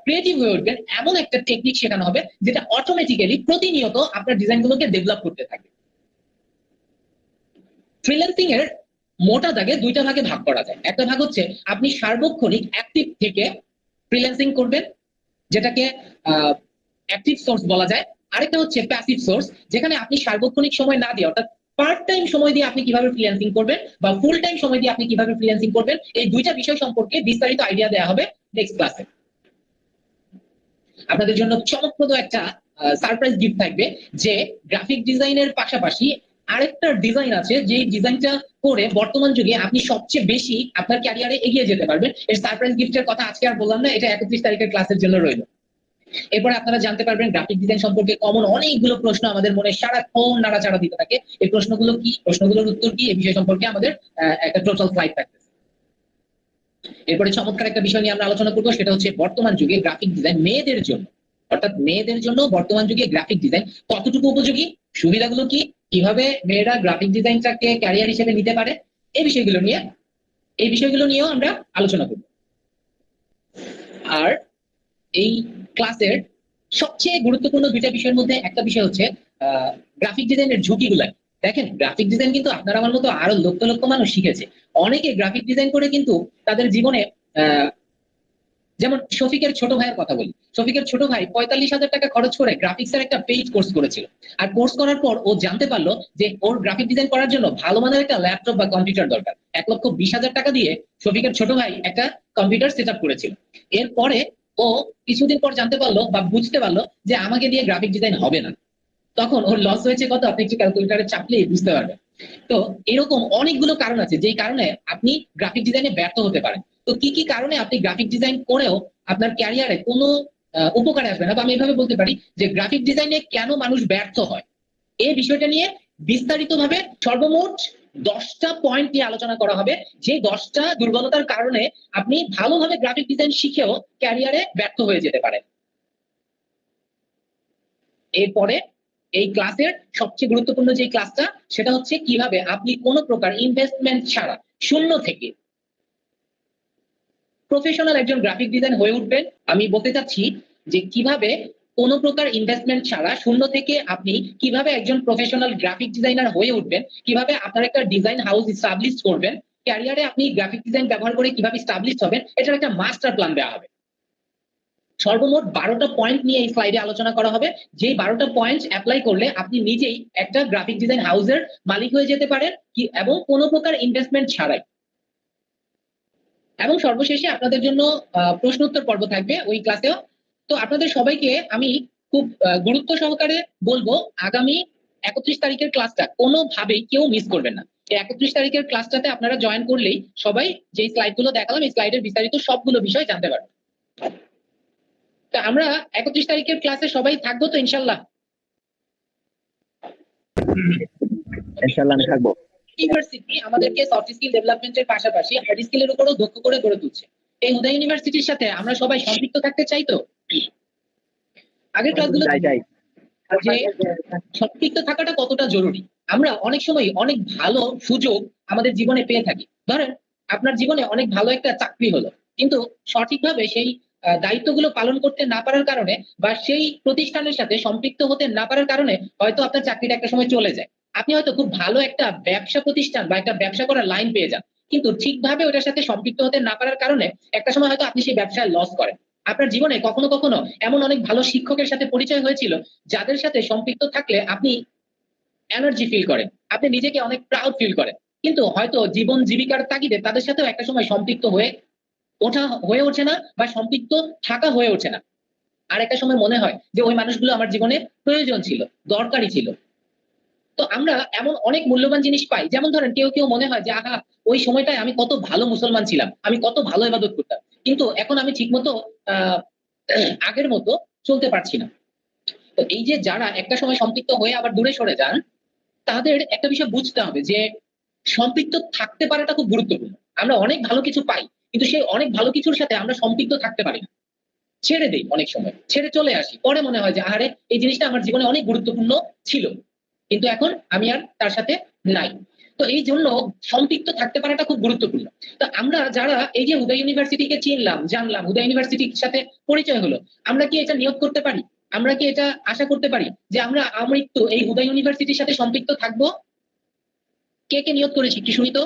ক্রিয়েটিভ হয়ে উঠবেন, এমন একটা টেকনিক শেখানো হবে যেটা অটোমেটিক্যালি প্রতিনিয়ত আপনার ডিজাইন গুলোকে ডেভেলপ করতে থাকে। ফ্রিল্যান্সিং এর মোটা দাগে দুইটা ভাগে ভাগ করা যায়। একটা ভাগ হচ্ছে আপনি সার্বক্ষণিক অ্যাক্টিভ থেকে ফ্রিল্যান্সিং করবেন, যেটাকে অ্যাক্টিভ সোর্স বলা যায়। আরেকটা হচ্ছে প্যাসিভ সোর্স, যেখানে আপনি সার্বক্ষণিক সময় না দিয়ে, অর্থাৎ পার্ট টাইম সময় দিয়ে আপনি কিভাবে ফ্রিল্যান্সিং করবেন বা ফুল টাইম সময় দিয়ে আপনি কিভাবে ফ্রিল্যান্সিং করবেন, এই দুইটা বিষয় সম্পর্কে বিস্তারিত আইডিয়া দেওয়া হবে নেক্সট ক্লাসে। আপনাদের জন্য চমকপ্রদ একটা সারপ্রাইজ গিফট থাকবে, যে গ্রাফিক ডিজাইনের পাশাপাশি আরেকটা ডিজাইন আছে, যে ডিজাইনটা করে বর্তমান যুগে আপনি সবচেয়ে বেশি আপনার ক্যারিয়ারে এগিয়ে যেতে পারবেন। এর সারপ্রাইজ গিফটের কথা আজকে আর বললাম না, এটা 31 তারিখের ক্লাসের জন্য রইল। এরপরে আপনারা জানতে পারবেন গ্রাফিক ডিজাইন সম্পর্কে কমন অনেকগুলো প্রশ্ন আমাদের মনে সারাক্ষণ নাড়াচাড়া দিতে থাকে। এই প্রশ্নগুলো কি, প্রশ্নগুলোর উত্তর কি, এই বিষয় সম্পর্কে আমাদের একটা টোটাল স্লাইড থাকতেছে। এরপরে চমৎকার একটা বিষয় নিয়ে আমরা আলোচনা করবো, সেটা হচ্ছে বর্তমান যুগে গ্রাফিক ডিজাইন মেয়েদের জন্য, অর্থাৎ মেয়েদের জন্য বর্তমান যুগে গ্রাফিক ডিজাইন কতটুকু উপযোগী, সুবিধাগুলো কি, কিভাবে মেয়েরা গ্রাফিক ডিজাইনটাকে ক্যারিয়ার হিসেবে নিতে পারে, এই বিষয়গুলো নিয়েও আমরা আলোচনা করব। আর এই ক্লাসের সবচেয়ে গুরুত্বপূর্ণ দুইটা বিষয়ের মধ্যে একটা বিষয় হচ্ছে গ্রাফিক ডিজাইনের ঝুঁকিগুলো। দেখেন, গ্রাফিক ডিজাইন কিন্তু আপনার আমার মতো আরো লক্ষ লক্ষ মানুষ শিখেছে। অনেকে গ্রাফিক ডিজাইন করে কিন্তু তাদের জীবনে যেমন শফিকের ছোট ভাইয়ের কথা বলি, শফিকের ছোট ভাই 45,000 টাকা খরচ করে গ্রাফিক্সের একটা পেজ কোর্স করেছিল। আর কোর্স করার পর ও জানতে পারলো যে ওর গ্রাফিক ডিজাইন করার জন্য ভালো মানের একটা ল্যাপটপ বা কম্পিউটার দরকার। 1,20,000 টাকা দিয়ে শফিকের ছোট ভাই একটা কম্পিউটার সেট আপ করেছিল। এরপরে ও কিছুদিন পর জানতে পারলো বা বুঝতে পারলো যে আমাকে দিয়ে গ্রাফিক ডিজাইন হবে না। তখন ওর লস হয়েছে কত, আপনি একটু ক্যালকুলেটারে চাপলেই বুঝতে পারবেন। তো এরকম অনেকগুলো কারণ আছে যেই কারণে আপনি গ্রাফিক ডিজাইনে ব্যর্থ হতে পারেন। তো কি কি কারণে আপনি গ্রাফিক ডিজাইন করেও আপনার ক্যারিয়ারে কোনো উপকারে আসবে না, বা আমি এভাবে বলতে পারি যে গ্রাফিক ডিজাইনে কেন মানুষ ব্যর্থ হয়, এই বিষয়টা নিয়ে বিস্তারিতভাবে সর্বমোট 10টা পয়েন্ট নিয়ে আলোচনা করা হবে, যে 10টা দুর্বলতার কারণে আপনি ভালোভাবে গ্রাফিক ডিজাইন শিখেও ক্যারিয়ারে ব্যর্থ হয়ে যেতে পারেন। এরপরে এই ক্লাসের সবচেয়ে গুরুত্বপূর্ণ যে ক্লাসটা, সেটা হচ্ছে কিভাবে আপনি কোনো প্রকার ইনভেস্টমেন্ট ছাড়া শূন্য থেকে প্রফেশনাল একজন গ্রাফিক ডিজাইন হয়ে উঠবেন। আমি বলতে চাচ্ছি যে কিভাবে কোনো প্রকার ইনভেস্টমেন্ট ছাড়া শূন্য থেকে আপনি কিভাবে একজন প্রফেশনাল গ্রাফিক ডিজাইনার হয়ে উঠবেন, কিভাবে আপনার একটা ডিজাইন হাউস স্টাবলিশ করবেন, ক্যারিয়ারে আপনি গ্রাফিক ডিজাইন ব্যবহার করে কিভাবে স্টাবলিশ হবেন, এটার একটা মাস্টার প্ল্যান দেওয়া হবে। সর্বমোট 12টা পয়েন্ট নিয়ে এই স্লাইডে আলোচনা করা হবে, যেই 12টা পয়েন্ট অ্যাপ্লাই করলে আপনি নিজেই একটা গ্রাফিক ডিজাইন হাউসের মালিক হয়ে যেতে পারেন, এবং কোনো প্রকার ইনভেস্টমেন্ট ছাড়াই। এবং সর্বশেষে আপনাদের জন্য প্রশ্ন উত্তর পর্ব থাকবে ওই ক্লাসেও। তো আপনাদের সবাইকে আমি খুব গুরুত্ব সহকারে বলবো, আগামী 31 তারিখের ক্লাসটা কোনোভাবেই কেউ মিস করবেন না। এই 31 তারিখের ক্লাসটাতে আপনারা জয়েন করলেই সবাই যে স্লাইডগুলো দেখালাম, এই স্লাইডের বিস্তারিত সবগুলো বিষয় জানতে পারবেন। তা আমরা 31 তারিখের ক্লাসে সবাই থাকবো তো ইনশাল্লাহ? ইনশাআল্লাহ আমি থাকবো। ইউনিভার্সিটি আমাদেরকে সফট স্কিল ডেভেলপমেন্টের পাশাপাশি হার্ড স্কিলের উপরও দক্ষ করে গড়ে তুলছে। এই হুদা ইউনিভার্সিটির সাথে আমরা সবাই সম্পৃক্ত থাকতে চাই তো? আগের ক্লাসগুলো চাই। যে সম্পৃক্ত থাকাটা কতটা জরুরি। আমরা অনেক সময় অনেক ভালো সুযোগ আমাদের জীবনে পেয়ে থাকি। ধরেন আপনার জীবনে অনেক ভালো একটা চাকরি হলো, কিন্তু সঠিকভাবে সেই দায়িত্বগুলো পালন করতে না পারার কারণে বা সেই প্রতিষ্ঠানের সাথে সম্পৃক্ত হতে না পারার কারণে হয়তো আপনার চাকরিটা একটা সময় চলে যায়। আপনি হয়তো খুব ভালো একটা ব্যবসা প্রতিষ্ঠান বা একটা ব্যবসা করার লাইন পেয়ে যান, কিন্তু ঠিকভাবে ওটার সাথে সম্পৃক্ত হতে না পারার কারণে একটা সময় হয়তো আপনি সেই ব্যবসায় লস করেন। আপনার জীবনে কখনো কখনো এমন অনেক ভালো শিক্ষকের সাথে পরিচয় হয়েছিল, যাদের সাথে সম্পৃক্ত থাকলে আপনি এনার্জি ফিল করেন, আপনি নিজেকে অনেক প্রাউড ফিল করেন, কিন্তু হয়তো জীবন জীবিকার তাগিদে তাদের সাথেও একটা সময় সম্পৃক্ত হয়ে ওঠে না, বা সম্পৃক্ত থাকা হয়ে ওঠে না। আর একটা সময় মনে হয় যে ওই মানুষগুলো আমার জীবনে প্রয়োজন ছিল, দরকারি ছিল। তো আমরা এমন অনেক মূল্যবান জিনিস পাই, যেমন ধরেন কেউ কেউ মনে হয় যে আহা, ওই সময়টায় আমি কত ভালো মুসলমান ছিলাম, আমি কত ভালো ইবাদত করতাম, কিন্তু এখন আমি ঠিকমতো আহ আগের মতো চলতে পারছি না। তো এই যে যারা একটা সময় সম্পৃক্ত হয়ে আবার দূরে সরে যান, তাদের একটা বিষয় বুঝতে হবে যে সম্পৃক্ত থাকতে পারাটা খুব গুরুত্বপূর্ণ। আমরা অনেক ভালো কিছু পাই, কিন্তু সেই অনেক ভালো কিছুর সাথে আমরা সম্পৃক্ত থাকতে পারি না, ছেড়ে দেই, অনেক সময় ছেড়ে চলে আসি। পরে মনে হয় যে আরে এই জিনিসটা আমার জীবনে অনেক গুরুত্বপূর্ণ ছিল, কিন্তু এখন আমি আর তার সাথে নাই। তো এই জন্য সম্পৃক্ত থাকতে পারাটা খুব গুরুত্বপূর্ণ। তো আমরা যারা এই যে হুদা ইউনিভার্সিটিকে চিনলাম, জানলাম, হুদা ইউনিভার্সিটির সাথে পরিচয় হলো, আমরা কি এটা নিয়োগ করতে পারি, আমরা কি এটা আশা করতে পারি যে আমরা আমৃত্যু এই হুদা ইউনিভার্সিটির সাথে সম্পৃক্ত থাকবো? কে কে নিয়োগ করেছি একটু শুনি তো।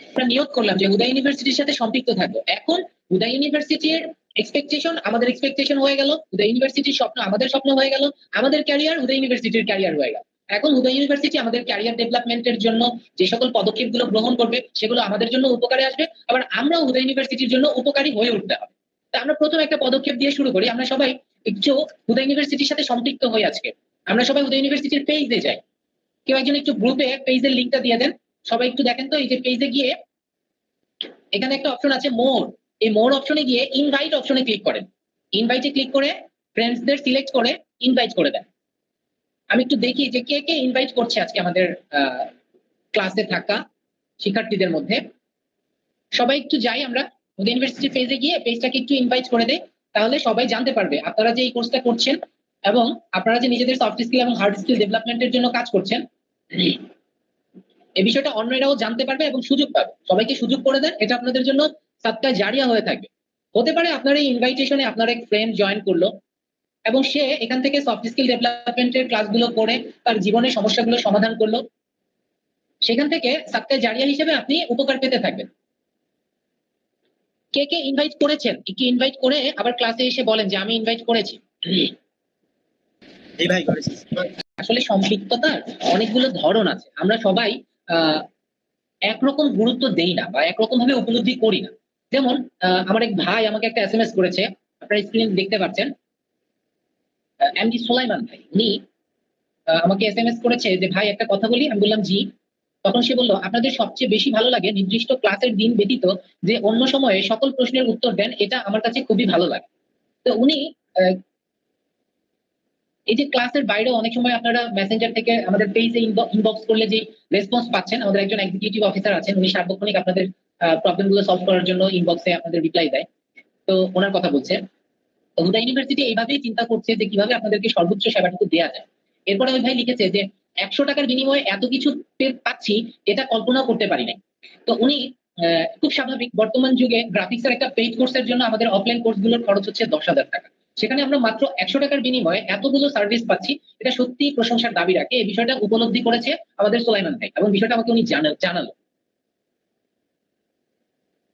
আমরা নিয়োগ করলাম যে হুদা ইউনিভার্সিটির সাথে সম্পৃক্ত থাকবো। এখন হুদা ইউনিভার্সিটির এক্সপেকটেশন আমাদের এক্সপেকটেশন হয়ে গেল, হুদা ইউনিভার্সিটির স্বপ্ন আমাদের স্বপ্ন হয়ে গেল, আমাদের ক্যারিয়ার হুদা ইউনিভার্সিটির ক্যারিয়ার হয়ে গেল। এখন হুদা ইউনিভার্সিটি আমাদের ক্যারিয়ার ডেভেলপমেন্টের জন্য যে সকল পদক্ষেপগুলো গ্রহণ করবে সেগুলো আমাদের জন্য উপকারে আসবে, আবার আমরাও হুদা ইউনিভার্সিটির জন্য উপকারী হয়ে উঠতে হবে। তা আমরা প্রথম একটা পদক্ষেপ দিয়ে শুরু করি। আমরা সবাই একটু হুদা ইউনিভার্সিটির সাথে সম্পৃক্ত হই। আজকে আমরা সবাই হুদা ইউনিভার্সিটির পেজে যাই। কেউ একজন একটু গ্রুপে পেজের লিঙ্কটা দিয়ে দেন। সবাই একটু দেখেন তো, এই যে পেজে গিয়ে এখানে একটা অপশন আছে মোর, এই মোর অপশনে গিয়ে ইনভাইট অপশনে ক্লিক করেন। ইনভাইটে ক্লিক করে ফ্রেন্ডসদের সিলেক্ট করে ইনভাইট করে দেন। আমি একটু দেখি যে কে কে ইনভাইট করছে আজকে আমাদের ক্লাসে থাকা শিক্ষার্থীদের মধ্যে। সবাই একটু যাই আমরা হুদা ইউনিভার্সিটি পেজে গিয়ে পেজটাকে একটু ইনভাইট করে দেই, তাহলে সবাই জানতে পারবে আপনারা যে এই কোর্সটা করছেন এবং আপনারা যে নিজেদের সফট স্কিল এবং হার্ড স্কিল ডেভেলপমেন্টের জন্য কাজ করছেন, এই বিষয়টা অন্যরাও জানতে পারবে এবং সুযোগ পাবে। সবাইকে সুযোগ করে দেন, এটা আপনাদের জন্য সাদকা জারিয়া হয়ে থাকবে। হতে পারে আপনার এই ইনভাইটেশনে আপনার এক ফ্রেন্ড জয়েন করলো এবং সে এখান থেকে সফট স্কিল ডেভেলপমেন্টের ক্লাসগুলো করে তার জীবনের সমস্যাগুলো সমাধান করলো। সেখান থেকে সাদকা জারিয়া হিসেবে আপনি উপকার পেতে থাকবেন। কে কে ইনভাইট করেছেন একটু ইনভাইট করে আবার ক্লাসে এসে বলেন যে আমি ইনভাইট করেছি। এই ভাই করেছি। আসলে সম্পৃক্ততার অনেকগুলো ধরন আছে। আমরা সবাই আহ একরকম গুরুত্ব দেই না বা একরকম ভাবে উপলব্ধি করি না। যেমন আমার এক ভাই আমাকে একটা এসএমএস করেছে, আপনারা স্ক্রিন দেখতে পাচ্ছেন। এমডি সোলাইমান ভাই, উনি আমাকে এসএমএস করেছে যে ভাই একটা কথা বলি। আমি বললাম জি। তখন সে বলল আপনাদের সবচেয়ে বেশি ভালো লাগে নির্দিষ্ট ক্লাসের দিন ব্যতীত যে অন্য সময়ে সকল প্রশ্নের উত্তর দেন, এটা আমার কাছে খুবই ভালো লাগে। তো উনি এই যে ক্লাসের বাইরে অনেক সময় আপনারা মেসেঞ্জার থেকে আমাদের পেজে ইনবক্স করলে যে রেসপন্স পাচ্ছেন, আমাদের একজন এক্সিকিউটিভ অফিসার আছেন, উনি সার্বক্ষণিক আপনাদের প্রবলেম গুলো সলভ করার জন্য ইনবক্সে আপনাদের রিপ্লাই দেয়। তো ওনার কথা বলছে। তো হুদা ইউনিভার্সিটি এইভাবেই চিন্তা করছে যে কিভাবে আপনাদেরকে সর্বোচ্চ সেবাটুকু দেওয়া যায়। এরপরে ওই ভাই লিখেছে যে 100 টাকার বিনিময়ে এত কিছু পাচ্ছি, এটা কল্পনা করতে পারি নাই। তো উনি খুব স্বাভাবিক, বর্তমান যুগে গ্রাফিক্সের একটা পেইড কোর্সের জন্য আমাদের অফলাইন কোর্সগুলোর খরচ হচ্ছে 10,000 টাকা। সেখানে আমরা মাত্র 100 টাকার বিনিময়ে এতগুলো সার্ভিস পাচ্ছি, এটা সত্যি প্রশংসার দাবি রাখে। এই বিষয়টা উপলব্ধি করেছে আমাদের সোলাইমান ভাই এবং বিষয়টা আমাকে উনি জানালো।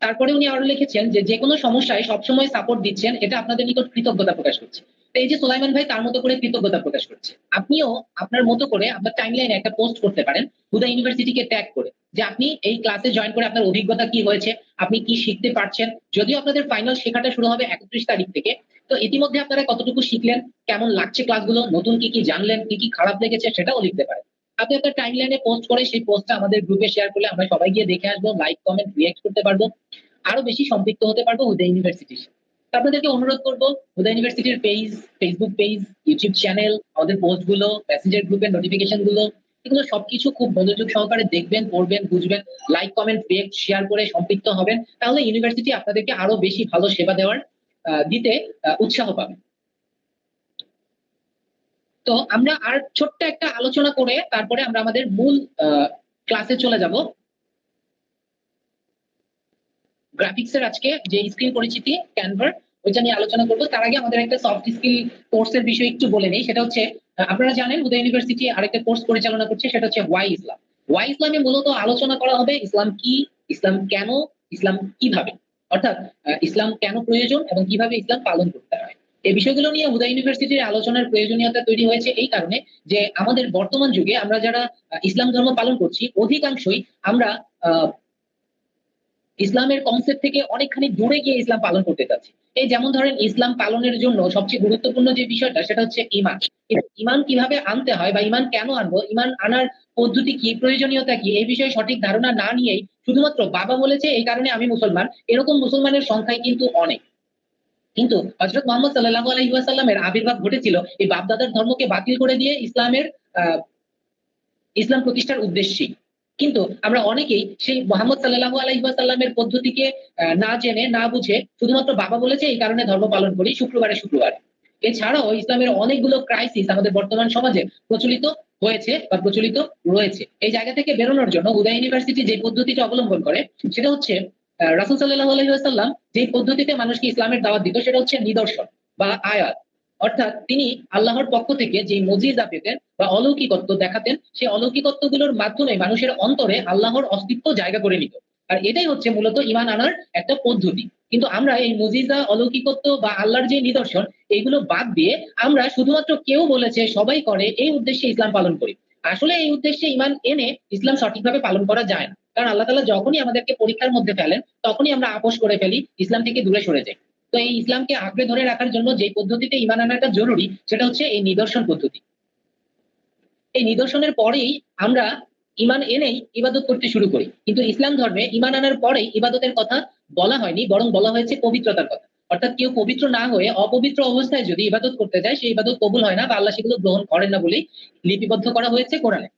তারপরে উনি আরো লিখেছেন যে যে কোনো সমস্যায় সবসময় সাপোর্ট দিচ্ছেন, এটা আপনাদের নিকট কৃতজ্ঞতা প্রকাশ করছে। তো এই যে সোলাইমান ভাই তার মতো করে কৃতজ্ঞতা প্রকাশ করছে, আপনিও আপনার মতো করে আপনার টাইমলাইনে একটা পোস্ট করতে পারেন হুদা ইউনিভার্সিটিকে ট্যাগ করে, যে আপনি এই ক্লাসে জয়েন করে আপনার অভিজ্ঞতা কি হয়েছে, আপনি কি শিখতে পারছেন। যদিও আপনাদের ফাইনাল শেখাটা শুরু হবে 31 তারিখ থেকে, তো ইতিমধ্যে আপনারা কতটুকু শিখলেন, কেমন লাগছে ক্লাসগুলো, নতুন কি কি জানলেন, কি কি খারাপ লেগেছে সেটাও লিখতে পারেন। আপনি আপনার টাইমলাইনে পোস্ট করে সেই পোস্টটা আমাদের গ্রুপে শেয়ার করলে আমরা সবাই গিয়ে দেখে আসবো, লাইক কমেন্ট রিয়েক্ট করতে পারবো, আরো বেশি সম্পৃক্ত হতে পারবো হুদা ইউনিভার্সিটির সাথে। আপনাদেরকে অনুরোধ করবো হুদা ইউনিভার্সিটির page, Facebook page, YouTube channel, আমাদের পোস্ট গুলো, মেসেঞ্জার গ্রুপের নোটিফিকেশন গুলো, এগুলো সবকিছু খুব মনোযোগ সহকারে দেখবেন, পড়বেন, বুঝবেন, লাইক কমেন্ট রিয়েক্ট শেয়ার করে সম্পৃক্ত হবেন। তাহলে ইউনিভার্সিটি আপনাদেরকে আরো বেশি ভালো সেবা দেওয়ার দিতে উৎসাহ পাবে। তো আমরা আর ছোট্ট একটা আলোচনা করে তারপরে আমরা আমাদের মূল ক্লাসে চলে যাব। গ্রাফিক্সের আজকে যে স্ক্রিন পরিচিতি ক্যানভার, ওইটা নিয়ে আলোচনা করবো। তার আগে আমাদের একটা সফট স্কিল কোর্সের বিষয়ে একটু বলে নেই। সেটা হচ্ছে আপনারা জানেন হুদা ইউনিভার্সিটি আরেকটা কোর্স পরিচালনা করছে, সেটা হচ্ছে ওয়াই ইসলাম। ওয়াই ইসলামে মূলত আলোচনা করা হবে ইসলাম কি, ইসলাম কেন, ইসলাম কিভাবে, অর্থাৎ ইসলাম কেন প্রয়োজন এবং কিভাবে ইসলাম পালন করতে হয়। এই বিষয়গুলো নিয়ে হুদা ইউনিভার্সিটির আলোচনার প্রয়োজনীয়তা তৈরি হয়েছে এই কারণে যে আমাদের বর্তমান যুগে আমরা যারা ইসলাম ধর্ম পালন করছি, অধিকাংশই আমরা ইসলামের কনসেপ্ট থেকে অনেকখানি দূরে গিয়ে ইসলাম পালন করতে চাচ্ছি। এই যেমন ধরেন ইসলাম পালনের জন্য সবচেয়ে গুরুত্বপূর্ণ যে বিষয়টা সেটা হচ্ছে ইমান। ইমান কিভাবে আনতে হয় বা ইমান কেন আনবো, ইমান আনার পদ্ধতি কি, প্রয়োজনীয়তা কি, এই বিষয়ে সঠিক ধারণা না নিয়েই শুধুমাত্র বাবা বলেছে এই কারণে আমি মুসলমান, এরকম মুসলমানের সংখ্যাই কিন্তু অনেক। কিন্তু হযরত মুহাম্মদ সাল্লাল্লাহু আলাইহি ওয়াসাল্লামের আবির্ভাব ঘটেছিল এই বাপ-দাদার ধর্মকে বাতিল করে দিয়ে ইসলাম প্রতিষ্ঠার উদ্দেশ্যে। কিন্তু আমরা অনেকেই সেই মুহাম্মদ সাল্লাল্লাহু আলাইহি ওয়াসাল্লামের পদ্ধতিকে না জেনে না বুঝে শুধুমাত্র বাবা বলেছে এই কারণে ধর্ম পালন করি শুক্রবারে শুক্রবারে। এছাড়াও ইসলামের অনেকগুলো ক্রাইসিস আমাদের বর্তমান সমাজে প্রচলিত হয়েছে বা প্রচলিত রয়েছে। এই জায়গা থেকে বেরোনোর জন্য হুদা ইউনিভার্সিটি যে পদ্ধতিটা অবলম্বন করে সেটা হচ্ছে রাসূল সাল্লাল্লাহু আলাইহি ওয়াসাল্লাম যে পদ্ধতিতে মানুষকে ইসলামের দাওয়াত দিত সেটা হচ্ছে নিদর্শন বা আয়াত। অর্থাৎ তিনি আল্লাহর পক্ষ থেকে যে মুজিজা পেতেন বা অলৌকিকত্ব দেখাতেন সেই অলৌকিকত্বগুলোর মাধ্যমে মানুষের অন্তরে আল্লাহর অস্তিত্ব জায়গা করে নিত। আর এটাই হচ্ছে মূলত ঈমান আনার একটা পদ্ধতি। কিন্তু আমরা এই মুজিজা অলৌকিকত্ব বা আল্লাহর যে নিদর্শন এগুলো বাদ দিয়ে আমরা শুধুমাত্র কেউ বলেছে সবাই করে এই উদ্দেশ্যে ইসলাম পালন করি। আসলে এই উদ্দেশ্যে ঈমান এনে ইসলাম সঠিকভাবে পালন করা যায় না। কারণ আল্লাহ তাআলা যখনই আমাদেরকে পরীক্ষার মধ্যে ফেলেন তখনই আমরা আপোস করে ফেলি, ইসলাম থেকে দূরে সরে যাই। তো এই ইসলামকে আঁকড়ে ধরে রাখার জন্য যে পদ্ধতিতে ঈমান আনাটা জরুরি সেটা হচ্ছে এই নিদর্শন পদ্ধতি। এই নিদর্শনের পরেই আমরা ঈমান এনেই ইবাদত করতে শুরু করি। কিন্তু ইসলাম ধর্মে ঈমান আনার পরেই ইবাদতের কথা বলা হয়নি, বরং বলা হয়েছে পবিত্রতার কথা। অর্থাৎ কেউ পবিত্র না হয়ে অপবিত্র অবস্থায় যদি ইবাদত করতে যায় সেই ইবাদত কবুল হয় না বা আল্লাহ সেগুলো গ্রহণ করেন না বলেই লিপিবদ্ধ করা হয়েছে কোরআনে।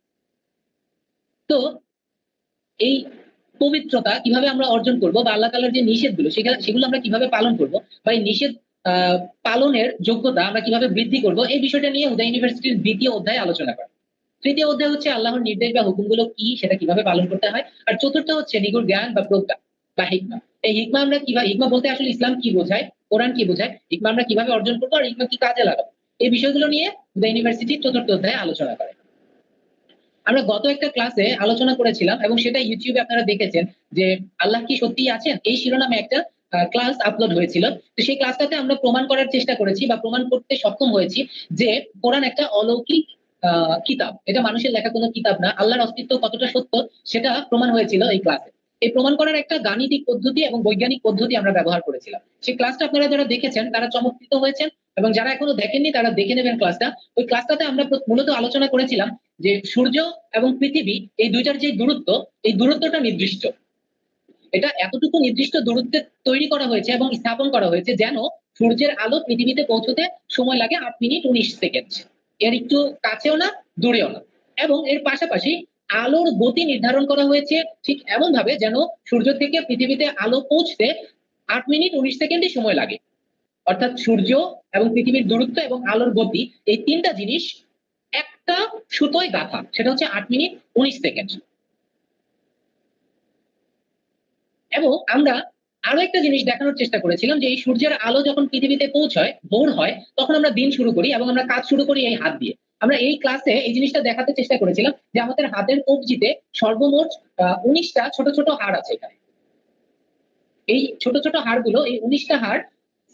তো এই পবিত্রতা কিভাবে আমরা অর্জন করব বা আল্লাহ তাআলার যে নিষেধগুলো সেগুলো আমরা কিভাবে পালন করব বা এই নিষেধ পালনের যোগ্যতা আমরা কিভাবে বৃদ্ধি করব এই বিষয়টা নিয়ে হুদা ইউনিভার্সিটির ২য় অধ্যায়ে আলোচনা করা। ৩য় অধ্যায় হচ্ছে আল্লাহর নির্দেশ বা হুকুমগুলো কি সেটা কিভাবে পালন করতে হয়। আর চতুর্থ হচ্ছে নিগুড় জ্ঞান বা প্রজ্ঞা বা হিকমা। এই হিকমা আমরা কিভাবে, হিকমা বলতে আসলে ইসলাম কি বোঝায়, কোরআন কি বোঝায়, হিকমা আমরা কিভাবে অর্জন করবো আর হিকমা কি কাজে লাগাবো, এই বিষয়গুলো নিয়ে হুদা ইউনিভার্সিটির ৪র্থ অধ্যায়ে আলোচনা করে। আমরা গত একটা ক্লাসে আলোচনা করেছিলাম এবং সেটা ইউটিউবে আপনারা দেখেছেন যে আল্লাহ কি সত্যিই আছেন এই শিরোনামে একটা ক্লাস আপলোড হয়েছিল। তো সেই ক্লাসটাতে আমরা প্রমাণ করার চেষ্টা করেছি বা প্রমাণ করতে সক্ষম হয়েছি যে কোরআন একটা অলৌকিক কিতাব, এটা মানুষের লেখা কোনো কিতাব না। আল্লাহর অস্তিত্ব কতটা সত্য সেটা প্রমাণ হয়েছিল এই ক্লাসে। এই প্রমাণ করার একটা গাণিতিক পদ্ধতি এবং বৈজ্ঞানিক পদ্ধতি আমরা ব্যবহার করেছিলাম। সেই ক্লাসটা আপনারা যারা দেখেছেন তারা চমৎকৃত হয়েছেন এবং যারা এখনো দেখেননি তারা দেখে নেবেন ক্লাসটা। ওই ক্লাসটাতে আমরা মূলত আলোচনা করেছিলাম যে সূর্য এবং পৃথিবী এই দুইটার যে দূরত্ব, এই দূরত্বটা নির্দিষ্ট। এটা এতটুকু নির্দিষ্ট দূরত্বে তৈরি করা হয়েছে এবং স্থাপন করা হয়েছে যেন সূর্যের আলো পৃথিবীতে পৌঁছতে সময় লাগে ৮ মিনিট ১৯ সেকেন্ড। এর একটু কাছেও না দূরেও না। এবং এর পাশাপাশি আলোর গতি নির্ধারণ করা হয়েছে ঠিক এমন ভাবে যেন সূর্য থেকে পৃথিবীতে আলো পৌঁছতে ৮ মিনিট ১৯ সেকেন্ডই সময় লাগে। অর্থাৎ সূর্য এবং পৃথিবীর দূরত্ব এবং আলোর গতি এই তিনটা জিনিস একটা সুতোয় গাঁথা, সেটা হচ্ছে ৮ মিনিট ১৯ সেকেন্ড। এবং আমরা আরো একটা জিনিস দেখানোর চেষ্টা করেছিলাম যে এই সূর্যের আলো যখন পৃথিবীতে পৌঁছয় ভোর হয় তখন আমরা দিন শুরু করি এবং আমরা কাজ শুরু করি এই হাত দিয়ে। আমরা এই ক্লাসে এই জিনিসটা দেখাতে চেষ্টা করেছিলাম যে আমাদের হাতের কবজিতে সর্বমোট ১৯টা ছোট ছোট হাড় আছে এখানে। এই ছোট ছোট হাড়গুলো, এই ১৯টা হাড়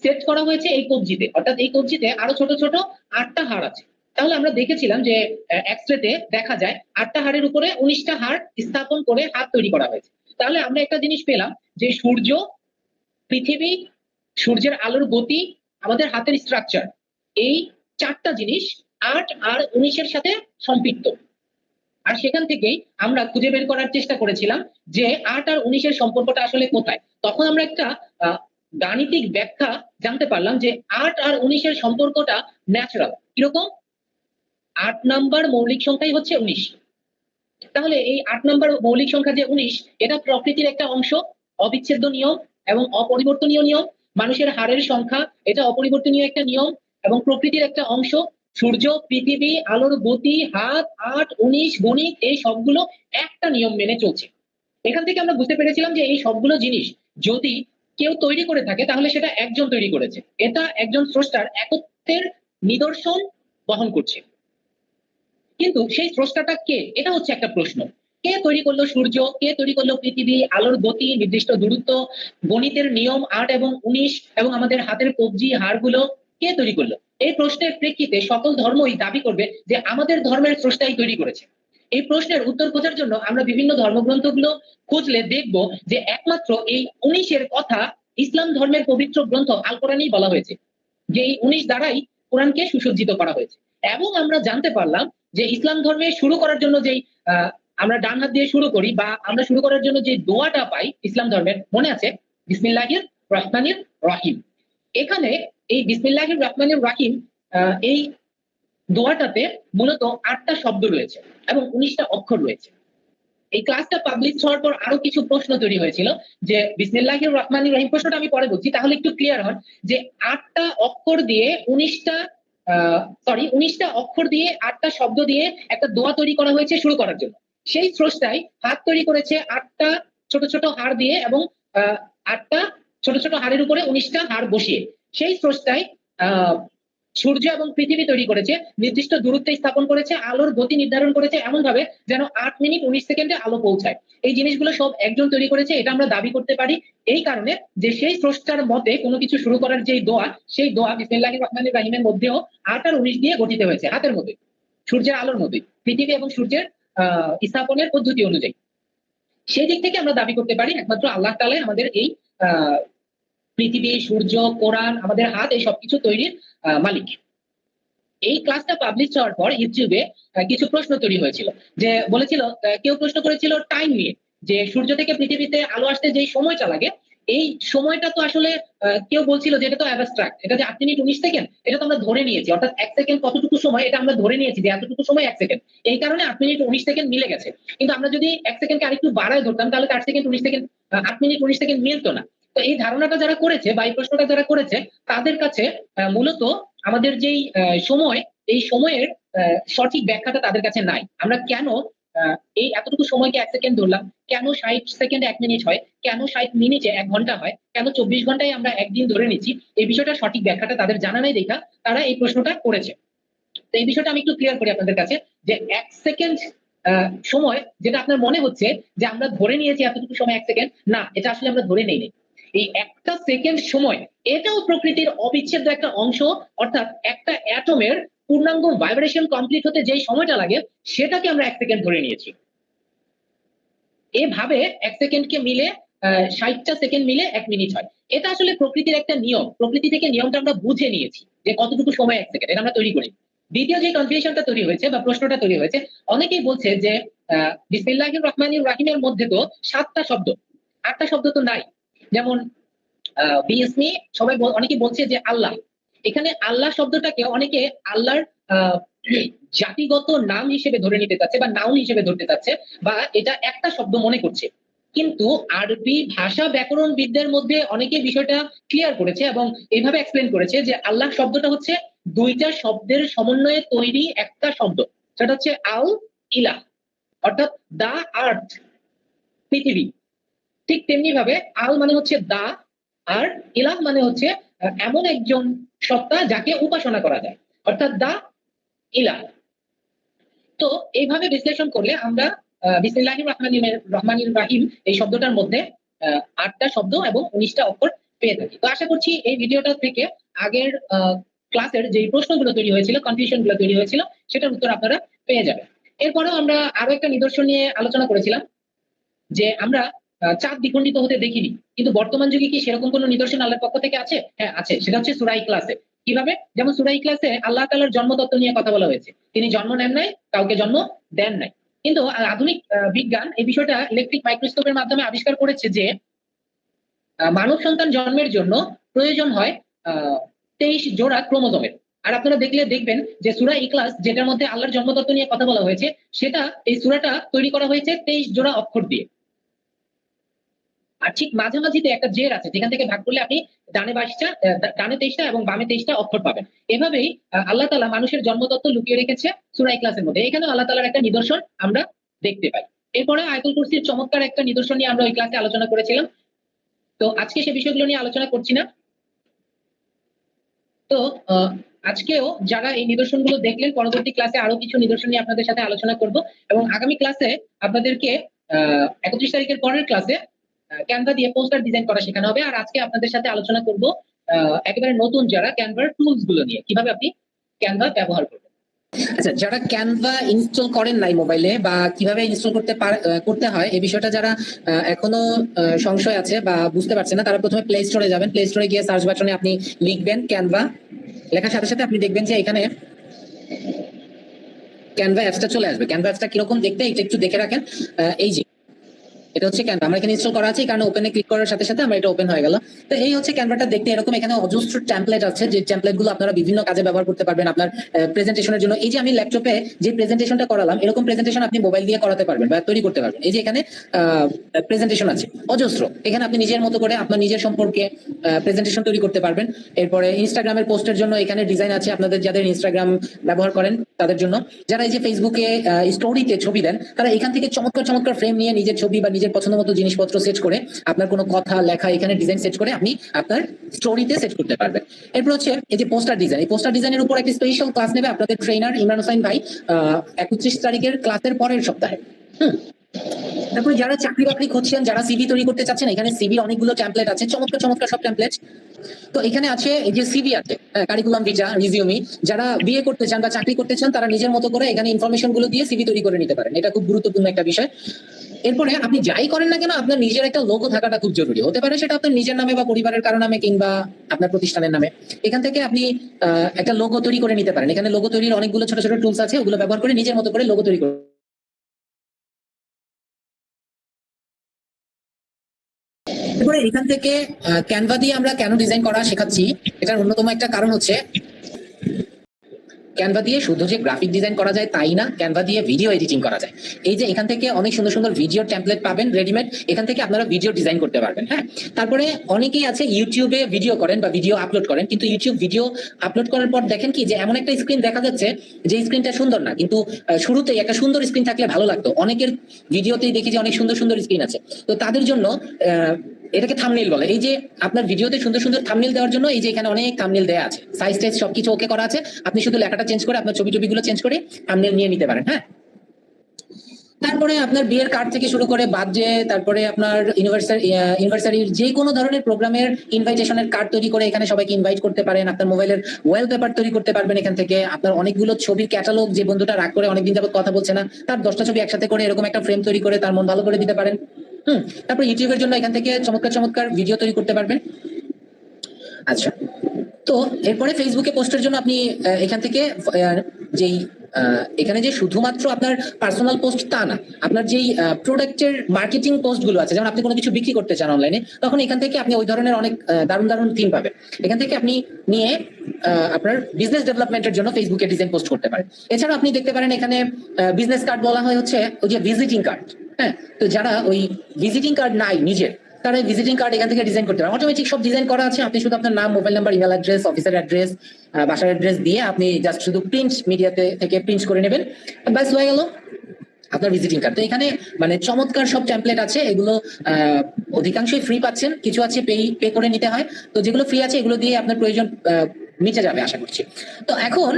সেট করা হয়েছে এই কবজিতে, অর্থাৎ এই কবজিতে আরো ছোট ছোট ৮টা হাড় আছে। তাহলে আমরা দেখেছিলাম যে এক্স-রেতে দেখা যায় ৮টা হাড়ের উপরে ১৯টা হাড় স্থাপন করে হাত তৈরি করা হয়েছে। তাহলে আমরা একটা জিনিস পেলাম যে সূর্য, পৃথিবী, সূর্যের আলোর গতি, আমাদের হাতের স্ট্রাকচার, এই ৪টা জিনিস ৮ আর ১৯ এর সাথে সম্পৃক্ত। আর সেখান থেকেই আমরা খুঁজে বের করার চেষ্টা করেছিলাম যে ৮ আর ১৯ এর সম্পর্কটা আসলে কোথায়। তখন আমরা একটা গাণিতিক ব্যাখ্যা জানতে পারলাম যে ৮ আর ১৯ এর সম্পর্কটা ন্যাচারাল। কিরকম? ৮ নাম্বার মৌলিক সংখ্যাই হচ্ছে ১৯। তাহলে এই ৮ নাম্বার মৌলিক সংখ্যা যে ১৯ এটা প্রকৃতির একটা অংশ, অবিচ্ছেদ্য নিয়ম এবং অপরিবর্তনীয় নিয়ম। মানুষের হাড়ের সংখ্যা এটা অপরিবর্তনীয় একটা নিয়ম এবং প্রকৃতির একটা অংশ। সূর্য, পৃথিবী, আলোর গতি, হাত, ৮, ১৯, গণিত এই সবগুলো একটা নিয়ম মেনে চলছে। এখান থেকে আমরা বুঝতে পেরেছিলাম যে এই সবগুলো জিনিস যদি কেউ তৈরি করে থাকে তাহলে সেটা একজন তৈরি করেছে। এটা একজন স্রষ্টার একত্বের নিদর্শন বহন করছে। কিন্তু সেই স্রষ্টাটা কে? এটা হচ্ছে একটা প্রশ্ন। কে তৈরি করলো সূর্য? কে তৈরি করলো পৃথিবী? আলোর গতি, নির্দিষ্ট দূরত্ব, গণিতের নিয়ম ৮ এবং ১৯ এবং আমাদের হাতের কবজি, হাড়গুলো কে তৈরি করলো? এই প্রশ্নের প্রেক্ষিতে সকল ধর্মই দাবি করবে যে আমাদের ধর্মের স্রষ্টাই তৈরি করেছে। এই প্রশ্নের উত্তর খোঁজার জন্য আমরা বিভিন্ন ধর্মগ্রন্থগুলো খুঁজলে দেখব যে একমাত্র এই ১৯ এর কথা ইসলাম ধর্মের পবিত্র গ্রন্থ আল কোরআনেই বলা হয়েছে। যে এই ১৯ দ্বারাই কোরআনকে সুসজ্জিত করা হয়েছে। এবং আমরা জানতে পারলাম যে ইসলাম ধর্মে শুরু করার জন্য যেই আমরা ডান হাত দিয়ে শুরু করি, বা আমরা শুরু করার জন্য যে দোয়াটা পাই ইসলাম ধর্মের, মনে আছে? বিসমিল্লাহির রহমানির রহিম। এখানে এই বিসমিল্লাহির রহমানির রহিম এই দোয়াটাতে মূলত 8টা শব্দ রয়েছে এবং 19টা অক্ষর রয়েছে। এই ক্লাসটা পাবলিশ হওয়ার পর আরো কিছু প্রশ্ন তৈরি হয়েছিল যে বিসমিল্লাহির রহমানির রহিম, প্রশ্নটা আমি পরে বলছি, তাহলে একটু ক্লিয়ার হন যে 8টা অক্ষর দিয়ে 19টা অক্ষর দিয়ে 8টা শব্দ দিয়ে একটা দোয়া তৈরি করা হয়েছে শুরু করার জন্য। সেই স্রষ্টাই হাত তৈরি করেছে 8টা ছোট ছোট হাড় দিয়ে এবং 8টা ছোট ছোট হাড়ের উপরে 19টা হাড় বসিয়ে। সেই স্রষ্টাই সূর্য এবং পৃথিবী তৈরি করেছে, নির্দিষ্ট দূরত্বে স্থাপন করেছে, আলোর গতি নির্ধারণ করেছে এমন ভাবে যেন 8 মিনিট 19 সেকেন্ডে আলো পৌঁছায়। এই জিনিসগুলো সব একজন তৈরি করেছে, এটা আমরা দাবি করতে পারি এই কারণে যে সেই স্রষ্টার মতে কোনো কিছু শুরু করার যে দোয়া, সেই দোয়া বিসমিল্লাহির রহমানির রহিমের মধ্যেও 8 আর 19 দিয়ে গঠিত হয়েছে, হাতের মধ্যে, সূর্যের আলোর মধ্যে, পৃথিবী এবং সূর্যের স্থাপনের পদ্ধতি অনুযায়ী। সেই দিক থেকে আমরা দাবি করতে পারি একমাত্র আল্লাহ তাআলাই আমাদের এই পৃথিবী, সূর্য, কোরআন, আমাদের হাত, এই সবকিছু তৈরির মালিক। এই ক্লাসটা পাবলিশ হওয়ার পর ইউটিউবে কিছু প্রশ্ন তৈরি হয়েছিল, যে বলেছিল, কেউ প্রশ্ন করেছিল টাইম নিয়ে, যে সূর্য থেকে পৃথিবীতে আলো আসতে যে সময়টা লাগে, এই সময়টা তো আসলে কেউ বলছিল যে এটা তো অ্যাবস্ট্রাক্ট, এটা যে 8 মিনিট 19 সেকেন্ড, এটা তো আমরা ধরে নিয়েছি, অর্থাৎ 1 সেকেন্ড কতটুকু সময়, এটা আমরা ধরে নিয়েছি যে এতটুকু সময় 1 সেকেন্ড, এই কারণে 8 মিনিট 19 সেকেন্ড মিলে গেছে। কিন্তু আমরা যদি 1 সেকেন্ডকে আরেকটু বাড়ায় ধরতাম, তাহলে 8 সেকেন্ড 19 সেকেন্ড, 8 মিনিট 19 সেকেন্ড মিলতো না। তো এই ধারণাটা যারা করেছে বা এই প্রশ্নটা যারা করেছে, তাদের কাছে মূলত আমাদের যেই সময়, এই সময়ের সঠিক ব্যাখ্যাটা তাদের কাছে নাই। আমরা কেন এই এতটুকু সময়কে 1 সেকেন্ড ধরলাম, কেন 60 সেকেন্ডে 1 মিনিট হয়, কেন 60 মিনিটে 1 ঘন্টা হয়, কেন 24 ঘন্টায় আমরা একদিন ধরে নিচ্ছি, এই বিষয়টা সঠিক ব্যাখ্যাটা তাদের জানা নাই দেখা তারা এই প্রশ্নটা করেছে। তো এই বিষয়টা আমি একটু ক্লিয়ার করি আপনাদের কাছে, যে 1 সেকেন্ড সময় যেটা আপনার মনে হচ্ছে যে আমরা ধরে নিয়েছি এতটুকু সময় 1 সেকেন্ড, না, এটা আসলে আমরা ধরে নেই। এই একটা সেকেন্ড সময়, এটাও প্রকৃতির অবিচ্ছেদ্য একটা অংশ, অর্থাৎ একটা অ্যাটমের পূর্ণাঙ্গ ভাইব্রেশন কমপ্লিট হতে যেই সময়টা লাগে, সেটাকে আমরা 1 সেকেন্ড ধরে নিয়েছি। এভাবে 1 সেকেন্ডকে মিলে 60টা সেকেন্ড মিলে 1 মিনিট হয়। এটা আসলে প্রকৃতির একটা নিয়ম, প্রকৃতি থেকে নিয়মটা আমরা বুঝে নিয়েছি যে কতটুকু সময় 1 সেকেন্ড, এটা আমরা তৈরি করি। দ্বিতীয় যে কনফিউশনটা তৈরি হয়েছে বা প্রশ্নটা তৈরি হয়েছে, অনেকেই বলছে যে বিসমিল্লাহির রহমানির রহিমের মধ্যে তো 7টা শব্দ, 8টা শব্দ তো নাই। যেমন বিসমি, সবাই অনেকেই বলছে যে আল্লাহ, এখানে আল্লাহ শব্দটাকে অনেকে আল্লাহর জাতিগত নাম হিসেবে ধরে নিতে চাচ্ছে বা নাউন হিসেবে ধরতে চাচ্ছে, বা এটা একটা শব্দ মনে করছে। কিন্তু আরবি ভাষা ব্যাকরণবিদদের মধ্যে অনেকে বিষয়টা ক্লিয়ার করেছে এবং এইভাবে এক্সপ্লেন করেছে যে আল্লাহ শব্দটা হচ্ছে 2টা শব্দের সমন্বয়ে তৈরি একটা শব্দ, সেটা হচ্ছে আল ইলাহ, অর্থাৎ দা আর্থ, পৃথিবী। ঠিক তেমনি ভাবে আল মানে হচ্ছে দা, আর ইলাহ মানে হচ্ছে এমন একজন সত্তা যাকে উপাসনা করা যায়, অর্থাৎ দা ইলাহ। তো এইভাবে বিশ্লেষণ করলে আমরা বিসমিল্লাহির রহমানির রহিম এই শব্দটার মধ্যে 8টা শব্দ এবং 19টা অক্ষর পেয়ে থাকি। তো আশা করছি এই ভিডিওটা থেকে আগের ক্লাসের যে প্রশ্নগুলো তৈরি হয়েছিল, কনফিউশন গুলো তৈরি হয়েছিল, সেটার উত্তর আপনারা পেয়ে যাবেন। এরপরেও আমরা আরো একটা নিদর্শন নিয়ে আলোচনা করেছিলাম, যে আমরা চাঁদ দ্বিখণ্ডিত হতে দেখিনি, কিন্তু বর্তমান যুগে কি সেরকম কোনো নিদর্শন আল্লাহর পক্ষ থেকে আছে? হ্যাঁ, আছে। সেটা হচ্ছে সূরা ইখলাসে। কিভাবে? যেমন সূরা ইখলাসে আল্লাহ তাআলার জন্মতত্ত্ব নিয়ে কথা বলা হয়েছে, তিনি জন্ম নেন নাই, কাউকে জন্ম দেন নাই। কিন্তু আধুনিক বিজ্ঞান এই বিষয়টা ইলেকট্রিক মাইক্রোস্কোপের মাধ্যমে আবিষ্কার করেছে যে মানব সন্তান জন্মের জন্য প্রয়োজন হয় 23 জোড়া ক্রোমোজোমের। আর আপনারা দেখবেন যে সূরা ইখলাস, যেটার মধ্যে আল্লাহর জন্মতত্ত্ব নিয়ে কথা বলা হয়েছে, সেটা, এই সূরাটা তৈরি করা হয়েছে 23 জোড়া অক্ষর দিয়ে। আর ঠিক মাঝামাঝিতে একটা জের আছে, যেখান থেকে ভাগ করলে আপনি ডানে 23টা এবং বামে 23টা অক্ষর পাবেন। এভাবেই আল্লাহ তাআলা মানুষের জন্মতত্ত্ব লুকিয়ে রেখেছে সূরা ইখলাসের মধ্যে। এখানে আল্লাহ তাআলার একটা নিদর্শন আমরা দেখতে পাই। এরপরে আয়াতুল কুরসির চমৎকার একটা নিদর্শন নিয়ে আমরা ওই ক্লাসে আলোচনা করেছিলাম। তো আজকে সে বিষয়গুলো নিয়ে আলোচনা করছি না। তো আজকেও যারা এই নিদর্শনগুলো দেখলেন, পরবর্তী ক্লাসে আরো কিছু নিদর্শন নিয়ে আপনাদের সাথে আলোচনা করব, এবং আগামী ক্লাসে আপনাদেরকে 31 তারিখের পরের ক্লাসে ক্যানভা দিয়ে পোস্টার ডিজাইন করা শেখানো হবে। আর আজকে আপনাদের সাথে আলোচনা করব একেবারে নতুন যারা ক্যানভার টুলস গুলো নিয়ে, কিভাবে আপনি ক্যানভা ব্যবহার করবেন। আচ্ছা, যারা ক্যানভা ইনস্টল করেন নাই মোবাইলে, বা কিভাবে ইনস্টল করতে হয় এই বিষয়টা যারা এখনো সংশয় আছে বা বুঝতে পারছেন না, তারা প্রথমে প্লে স্টোরে যাবেন। প্লে স্টোরে গিয়ে সার্চ বাটনে আপনি লিখবেন ক্যানভা, লেখার সাথে সাথে আপনি দেখবেন যে এখানে ক্যানভা অ্যাপসটা চলে আসবে। ক্যানভা অ্যাপসটা কিরকম দেখতে এটা একটু দেখে রাখেন। এই যে এটা হচ্ছে ক্যানভা, আমার এখানে ইনস্টল করা আছে, কারণ ওপেনে ক্লিক করার সাথে সাথে আমার এটা ওপেন হয়ে গেল। তো এই হচ্ছে ক্যানভাটা দেখতে এরকম। এখানে অজস্র টেমপ্লেট আছে, যে টেমপ্লেট গুলো আপনারা বিভিন্ন কাজে ব্যবহার করতে পারবেন আপনার প্রেজেন্টেশনের জন্য। এই যে আমি ল্যাপটপে যে প্রেজেন্টেশনটা করালাম, এরকম প্রেজেন্টেশন আপনি মোবাইল দিয়ে করাতে পারবেন বা তৈরি করতে পারবেন। এই যে এখানে প্রেজেন্টেশন আছে অজস্র, এখানে আপনি নিজের মতো করে আপনার নিজের সম্পর্কে প্রেজেন্টেশন তৈরি করতে পারবেন। এরপরে ইনস্টাগ্রামের পোস্টের জন্য এখানে ডিজাইন আছে, আপনাদের যাদের ইনস্টাগ্রাম ব্যবহার করেন তাদের জন্য। যারা এই যে ফেসবুকে স্টোরিতে ছবি দেন, তারা এখান থেকে চমৎকার চমৎকার ফ্রেম নিয়ে নিজের ছবি বা নিজের পছন্দ মতো জিনিসপত্র সেট করে, আপনার কোনো কথা লেখা এখানে ডিজাইন সেট করে আপনি আপনার স্টোরিতে সেট করতে পারবেন। এরপর হচ্ছে এই যে পোস্টার ডিজাইন, এই পোস্টার ডিজাইনের উপর একটা স্পেশাল ক্লাস নেবে আপনাদের ট্রেনার ইমরান হোসেন ভাই 31 তারিখের ক্লাসের পরের সপ্তাহে। তারপরে যারা চাকরি বাকরি খুঁজছেন, যারা সিভি তৈরি করতে চাচ্ছেন, এখানে সিভি অনেকগুলো টেমপ্লেট আছে, চমৎকার চমৎকার সব টেমপ্লেট। তো এখানে আছে এই যে সিভি আছে, কারিকুলাম ভিটা, রিজিউমি। যারা বিয়ে করতে চান বা চাকরি করতে চান, তারা নিজের মতো করে এখানে ইনফরমেশন গুলো দিয়ে সিভি তৈরি করে নিতে পারেন। এটা খুব গুরুত্বপূর্ণ একটা বিষয়। এরপরে আপনি যাই করেন না কেন, আপনার নিজের একটা লোগো থাকাটা খুব জরুরি। হতে পারে সেটা আপনার নিজের নামে বা পরিবারের কারো নামে কিংবা আপনার প্রতিষ্ঠানের নামে। এখান থেকে আপনি একটা লোগো তৈরি করে নিতে পারেন। এখানে লোগো তৈরির অনেকগুলো ছোট ছোট টুলস আছে, ওগুলো ব্যবহার করে নিজের মতো করে লোগো তৈরি করে। এরপরে এখান থেকে ক্যানভা দিয়ে আমরা কেন ডিজাইন করা শেখাচ্ছি, এটার অন্যতম একটা কারণ হচ্ছে ক্যানভা দিয়ে শুধু যে গ্রাফিক ডিজাইন করা যায় তাই না, ক্যানভা দিয়ে ভিডিও এডিটিং করা যায়। এই যে এখান থেকে অনেক সুন্দর সুন্দর ভিডিও টেমপ্লেট পাবেন রেডিমেড, এখান থেকে আপনারা ভিডিও ডিজাইন করতে পারবেন। হ্যাঁ, তারপরে অনেকেই আছে ইউটিউবে ভিডিও করেন বা ভিডিও আপলোড করেন, কিন্তু ইউটিউব ভিডিও আপলোড করার পর দেখেন কি যে এমন একটা স্ক্রিন দেখা যাচ্ছে যে স্ক্রিনটা সুন্দর না, কিন্তু শুরুতেই একটা সুন্দর স্ক্রিন থাকলে ভালো লাগতো। অনেকের ভিডিওতেই দেখি যে অনেক সুন্দর সুন্দর স্ক্রিন আছে। তো তাদের জন্য এটাকে থাম্বনেইল বলে। এই যে আপনার ভিডিওতে সুন্দর সুন্দর থাম্বনেইল দেওয়ার জন্য এই যে এখানে অনেক থাম্বনেইল দেওয়া আছে, সাইজ টাইজ সবকিছু ওকে করা আছে। আপনি শুধু লেখাটা চেঞ্জ করে আপনার ছবি টবিগুলো চেঞ্জ করে থাম্বনেইল নিয়ে নিতে পারেন। হ্যাঁ, তারপরে আপনার বিয়ের কার্ড থেকে শুরু করে বার্থডে, তারপরে আপনার ইউনিভার্সারির যে কোনো ধরনের প্রোগ্রামের ইনভাইটেশনের কার্ড তৈরি করে এখানে সবাইকে ইনভাইট করতে পারেন। আপনার মোবাইলের ওয়ালপেপার তৈরি করতে পারবেন এখান থেকে। আপনার অনেকগুলো ছবির ক্যাটালগ, যে বন্ধুটা রাগ করে অনেকদিন যাবত কথা বলছে না, তার 10টা ছবি একসাথে করে এরকম একটা ফ্রেম তৈরি করে তার মন ভালো করে দিতে পারেন। তারপর ইউটিউবের জন্য এখান থেকে চমৎকার চমৎকার ভিডিও তৈরি করতে পারবেন। আচ্ছা, তো এরপরে ফেসবুকে পোস্টের জন্য আপনি এখান থেকে যেই এখানে যে শুধুমাত্র আপনার পার্সোনাল পোস্ট তা না, আপনার যেই প্রোডাক্টের মার্কেটিং পোস্ট গুলো আছে, যেমন আপনি কোনো কিছু বিক্রি করতে চান অনলাইনে, তখন এখান থেকে আপনি ওই ধরনের অনেক দারুণ দারুণ থিম পাবেন। এখান থেকে আপনি নিয়ে আপনার বিজনেস ডেভেলপমেন্টের জন্য ফেসবুকে ডিজাইন পোস্ট করতে পারেন। এছাড়া আপনি দেখতে পারেন এখানে বিজনেস কার্ড বলা হয় হচ্ছে ওই যে ভিজিটিং কার্ড। হ্যাঁ, তো যারা ওই ভিজিটিং কার্ড নাই নিজের, তারা ভিজিটিং কার্ড এখান থেকে ডিজাইন করতে পারেন। অটোমেটিক সব ডিজাইন করা আছে, আপনি শুধু আপনার নাম, মোবাইল নাম্বার, ইমেল অ্যাড্রেস, অফিসের অ্যাড্রেস, বাসার অ্যাড্রেস দিয়ে আপনি জাস্ট শুধু প্রিন্ট মিডিয়াতে থেকে প্রিন্ট করে নেবেন, ব্যাস হয়ে গেল আপনার ভিজিটিং কার্ড। তো এখানে মানে চমৎকার সব টেমপ্লেট আছে, এগুলো অধিকাংশই ফ্রি পাচ্ছেন, কিছু আছে পে করে নিতে হয়। তো যেগুলো ফ্রি আছে এগুলো দিয়ে আপনার প্রয়োজন মিটে যাবে আশা করছি। তো এখন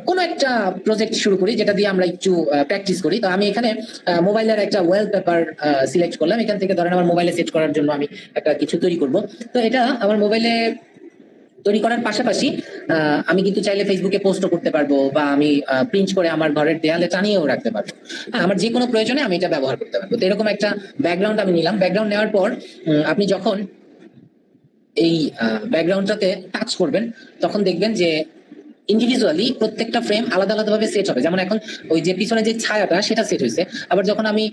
কোন একটা প্রজেক্ট শুরু করি যেটা দিয়ে আমরা একটু প্র্যাকটিস করি। তো আমি এখানে মোবাইলের একটা ওয়ালপেপার সিলেক্ট করলাম। এখান থেকে ধরেন আমার মোবাইলে সেট করার জন্য আমি একটা কিছু তৈরি করব। তো এটা আমার মোবাইলে তৈরি করার পাশাপাশি আমি কিন্তু চাইলে ফেসবুকে পোস্টও করতে পারবো, বা আমি প্রিন্ট করে আমার ঘরের দেয়ালে টানিয়েও রাখতে পারবো। হ্যাঁ, আমার যে কোনো প্রয়োজনে আমি এটা ব্যবহার করতে পারবো। তো এরকম একটা ব্যাকগ্রাউন্ড আমি নিলাম। ব্যাকগ্রাউন্ড নেওয়ার পর আপনি যখন এই ব্যাকগ্রাউন্ডটাতে টাচ করবেন, তখন দেখবেন যে ইন্ডিভিজুয়ালি প্রত্যেকটা ফ্রেম আলাদা আলাদা ভাবে সেট হবে। যেমন এখন ওই যে পিছনে যে ছায়াটা সেটা সেট হয়েছে, আবার যখন আমি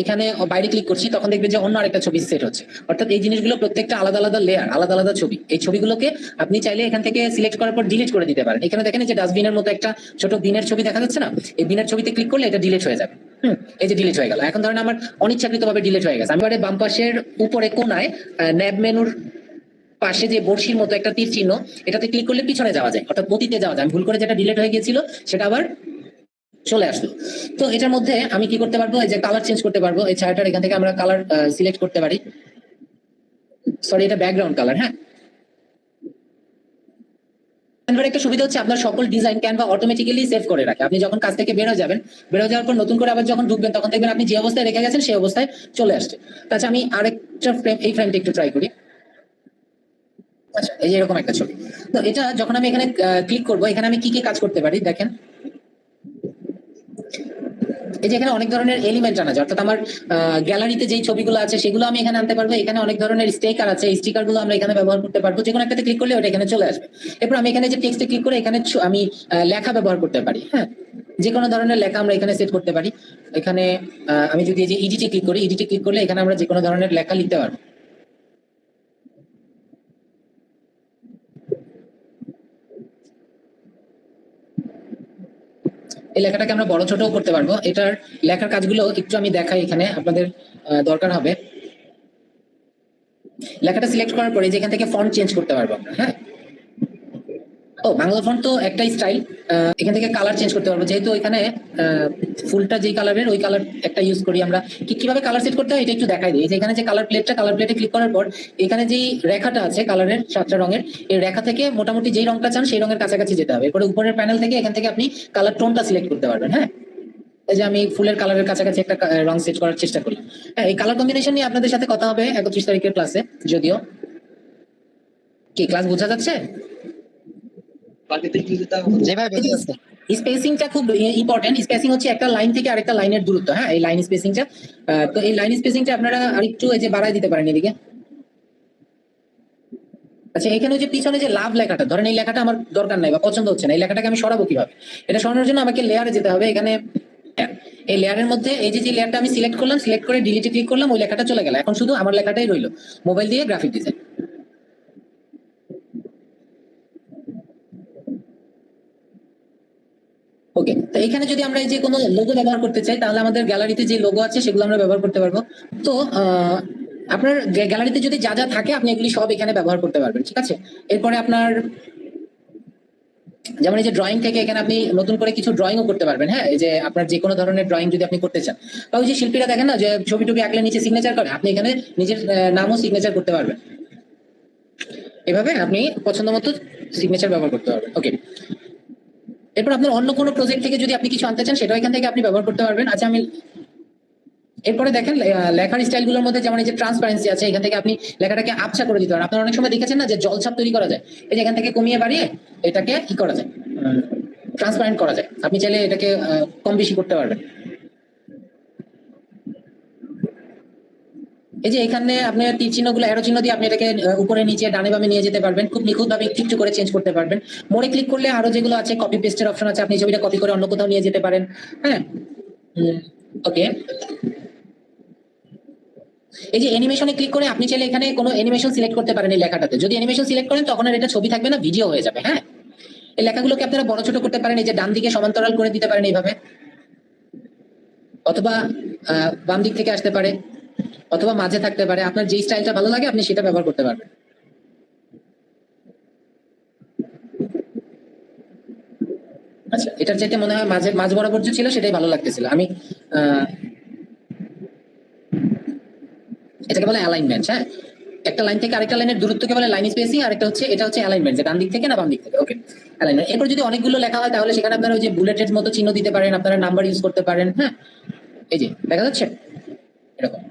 এখানে বাইরে ক্লিক করছি তখন দেখবেন যে অন্য আরেকটা ছবি সেট হচ্ছে। অর্থাৎ এই জিনিসগুলো প্রত্যেকটা আলাদা আলাদা লেয়ার, আলাদা আলাদা ছবি। এই ছবিগুলোকে আপনি চাইলে এখান থেকে সিলেক্ট করার পর ডিলিট করে দিতে পারেন। এখানে দেখেন যে ডাস্টবিনের মতো একটা ছোট বিনের ছবি দেখা যাচ্ছে না, এই বিনের ছবিতে ক্লিক করলে এটা ডিলিট হয়ে যাবে। এই যে ডিলিট হয়ে গেল। এখন ধরেন আমার অনিচ্ছাকৃতভাবে ডিলিট হয়ে গেছে, আমি এবারে বাম পাশের উপরে কোনায় ন্যাব মেনুর পাশে যে বড়শির মতো একটা তীর চিহ্ন, এটাতে ক্লিক করলে পিছনে যাওয়া যায়, অর্থাৎ অতীতে যাওয়া যায়। আমি ভুল করে যেটা ডিলিট হয়ে গিয়েছিল সেটা আবার চলে আসলো। তো এটার মধ্যে আমি কি করতে পারবো, এই যে কালার চেঞ্জ করতে পারবো। এই ছায়াটার এখান থেকে আমরা কালার সিলেক্ট করতে পারি। সরি, এটা ব্যাকগ্রাউন্ড কালার। হ্যাঁ, ক্যানভার একটা সুবিধা হচ্ছে আপনার সকল ডিজাইন ক্যানভা অটোমেটিক্যালি সেভ করে রাখে। আপনি যখন কাজ থেকে বের হয়ে যাবেন, বের হয়ে যাওয়ার পর নতুন করে আবার যখন ঢুকবেন তখন দেখবেন আপনি যে অবস্থায় রেখে গেছেন সেই অবস্থায় চলে আসছে। আচ্ছা, আমি আরেকটা ফ্রেম, এই ফ্রেমটা একটু ট্রাই করি। আচ্ছা, এই যে এরকম একটা ছবি। তো এটা যখন আমি এখানে ক্লিক করবো, এখানে আমি কি কি কাজ করতে পারি দেখেন। এই যে এখানে অনেক ধরনের এলিমেন্ট আনা যায়, অর্থাৎ আমার গ্যালারিতে যেই ছবিগুলো আছে সেগুলো আমি এখানে আনতে পারবো। এখানে অনেক ধরনের স্টিকার আছে, এই স্টিকার গুলো আমরা এখানে ব্যবহার করতে পারবো। যে কোনো একটাতে ক্লিক করলে ওটা এখানে চলে আসবে। এরপর আমি এখানে যে টেক্সটে ক্লিক করে এখানে আমি লেখা ব্যবহার করতে পারি। হ্যাঁ, যে কোনো ধরনের লেখা আমরা এখানে সেট করতে পারি। এখানে আমি যদি এই যে এডিটে ক্লিক করি, এডিটে ক্লিক করলে এখানে আমরা যে কোনো ধরনের লেখা লিখতে পারবো। এই লেখাটাকে আমরা বড় ছোটও করতে পারবো। এটার লেখার কাজগুলো একটু আমি দেখাই এখানে, আপনাদের দরকার হবে। লেখাটা সিলেক্ট করার পরে যে এখান থেকে ফন্ট চেঞ্জ করতে পারবো আমরা, হ্যাঁ। ও বাংলা ফন্ট তো একটাই স্টাইল, এখান থেকে কালার চেঞ্জ করতে পারবো, যেহেতু এখানে ফুলটা যেই কালারের ওই কালার একটা ইউজ করি আমরা। কিভাবে কালার সেট করতে হয় এটা একটু দেখাই দিই। এই যে এখানে যে কালার প্লেটে ক্লিক করার পর এখানে যেই রেখাটা আছে কালারের 7টা রঙের, এই রেখা থেকে মোটামুটি যেই রংটা চান সেই রঙের কাছাকাছি যেতে হবে। এরপরে উপরের প্যানেল থেকে এখান থেকে আপনি কালার টোনটা সিলেক্ট করতে পারবেন, হ্যাঁ। এই যে আমি ফুলের কালারের কাছাকাছি একটা রং সেট করার চেষ্টা করলাম। হ্যাঁ, এই কালার কম্বিনেশন নিয়ে আপনাদের সাথে কথা হবে 31 তারিখের ক্লাসে। যদিও কি ক্লাস বোঝা যাচ্ছে? স্পেসিংটা খুব ইম্পর্টেন্ট। স্পেসিং হচ্ছে একটা লাইন থেকে আরেকটা লাইনের দূরত্ব, হ্যাঁ, এই লাইন স্পেসিংটা। তো এই লাইন স্পেসিংটা আপনারা আরেকটু এই যে বাড়ায় দিতে পারেন এদিকে। আচ্ছা, এখানে যে পিছনে যে লাভ লেখাটা, ধরেন এই লেখাটা আমার দরকার নাই বা পছন্দ হচ্ছে না, এই লেখাটাকে আমি সরাবো কিভাবে? এটা সরানোর জন্য আমাকে লেয়ারে যেতে হবে। এখানে এই লেয়ারের মধ্যে এই যে লেয়ারটা আমি সিলেক্ট করলাম, সিলেক্ট করে ডিলিটে ক্লিক করলাম, ওই লেখাটা চলে গেল। এখন শুধু আমার লেখাটাই রইলো, মোবাইল দিয়ে গ্রাফিক ডিজাইন। ওকে, তো এখানে যদি আমরা এই যে কোনো লোগো ব্যবহার করতে চাই তাহলে আমাদের গ্যালারিতে যে লোগো আছে সেগুলো আমরা ব্যবহার করতে পারবো। তো আপনার গ্যালারিতে যদি যা যা থাকে আপনি এগুলি সব এখানে ব্যবহার করতে পারবেন, ঠিক আছে। এরপরে আপনার যেমন এই যে ড্রয়িং থেকে এখানে আপনি নতুন করে কিছু ড্রয়িংও করতে পারবেন, হ্যাঁ। এই যে আপনার যে কোনো ধরনের ড্রয়িং যদি আপনি করতে চান, বা ওই যে শিল্পীরা দেখেন না যে ছবি টবি আঁকলে নিচে সিগনেচার করে, আপনি এখানে নিজের নামও সিগনেচার করতে পারবেন। এভাবে আপনি পছন্দ মতো সিগনেচার ব্যবহার করতে পারবেন। ওকে, এরপর আপনার অন্য কোনো প্রজেক্ট থেকে যদি আপনি কিছু আনতে চান সেটাও এখান থেকে আপনি ব্যবহার করতে পারবেন। আচ্ছা, আমি এরপরে দেখেন লেখার স্টাইল গুলোর মধ্যে যেমন এই যে ট্রান্সপারেন্সি আছে, এখান থেকে আপনি লেখাটাকে আবছা করে দিতে পারেন। আপনারা অনেক সময় দেখেছেন না যে জলছাপ তৈরি করা যায়, এই যে এখান থেকে কমিয়ে বাড়িয়ে এটাকে কি করা যায়, ট্রান্সপারেন্ট করা যায়। আপনি চাইলে এটাকে কম বেশি করতে পারবেন। এই যে এখানে আপনি তীর চিহ্নগুলো, অ্যারো চিহ্ন দিয়ে আপনি এটাকে উপরে নিচে ডানে বামে নিয়ে যেতে পারবেন, খুব নিখুঁত ভাবে একটু একটু করে চেঞ্জ করতে পারবেন। মোড়ে ক্লিক করলে আরো যেগুলো আছে কপি পেস্টের অপশন আছে, আপনি ছবিটা কপি করে অন্য কোথাও নিয়ে যেতে পারেন, হ্যাঁ। ওকে, এই যে অ্যানিমেশনে ক্লিক করে আপনি চাইলে এখানে কোনো অ্যানিমেশন সিলেক্ট করতে পারেন এই লেখাটাতে। যদি অ্যানিমেশন সিলেক্ট করেন তখন আর এটা ছবি থাকবে না, ভিডিও হয়ে যাবে, হ্যাঁ। এই লেখাগুলোকে আপনারা বড় ছোট করতে পারেন, এই যে ডান দিকে সমান্তরাল করে দিতে পারেন এইভাবে, অথবা বাম দিক থেকে আসতে পারে, অথবা মাঝে থাকতে পারে। আপনার যে স্টাইলটা ভালো লাগে আপনি সেটা ব্যবহার করতে পারবেন। আচ্ছা, এটার চাইতে মনে হয় মাঝ বরাবর যে ছিল সেটাই ভালো লাগতেছিল। আমি এটাকে বলে অ্যালাইনমেন্ট, হ্যাঁ। একটা লাইন থেকে আরেকটা লাইনের দূরত্বকে বলে লাইন স্পেসিং, আর একটা হচ্ছে এটা হচ্ছে অ্যালাইনমেন্ট, যে ডান দিক থেকে না বাম দিক থেকে। ওকে, অ্যালাইনমেন্ট। এরপর যদি অনেকগুলো লেখা হয় তাহলে সেখানে আপনারা ওই যে বুলেটের মতো চিহ্ন দিতে পারেন, আপনারা নাম্বার ইউজ করতে পারেন, হ্যাঁ। এই যে দেখা যাচ্ছে এরকম,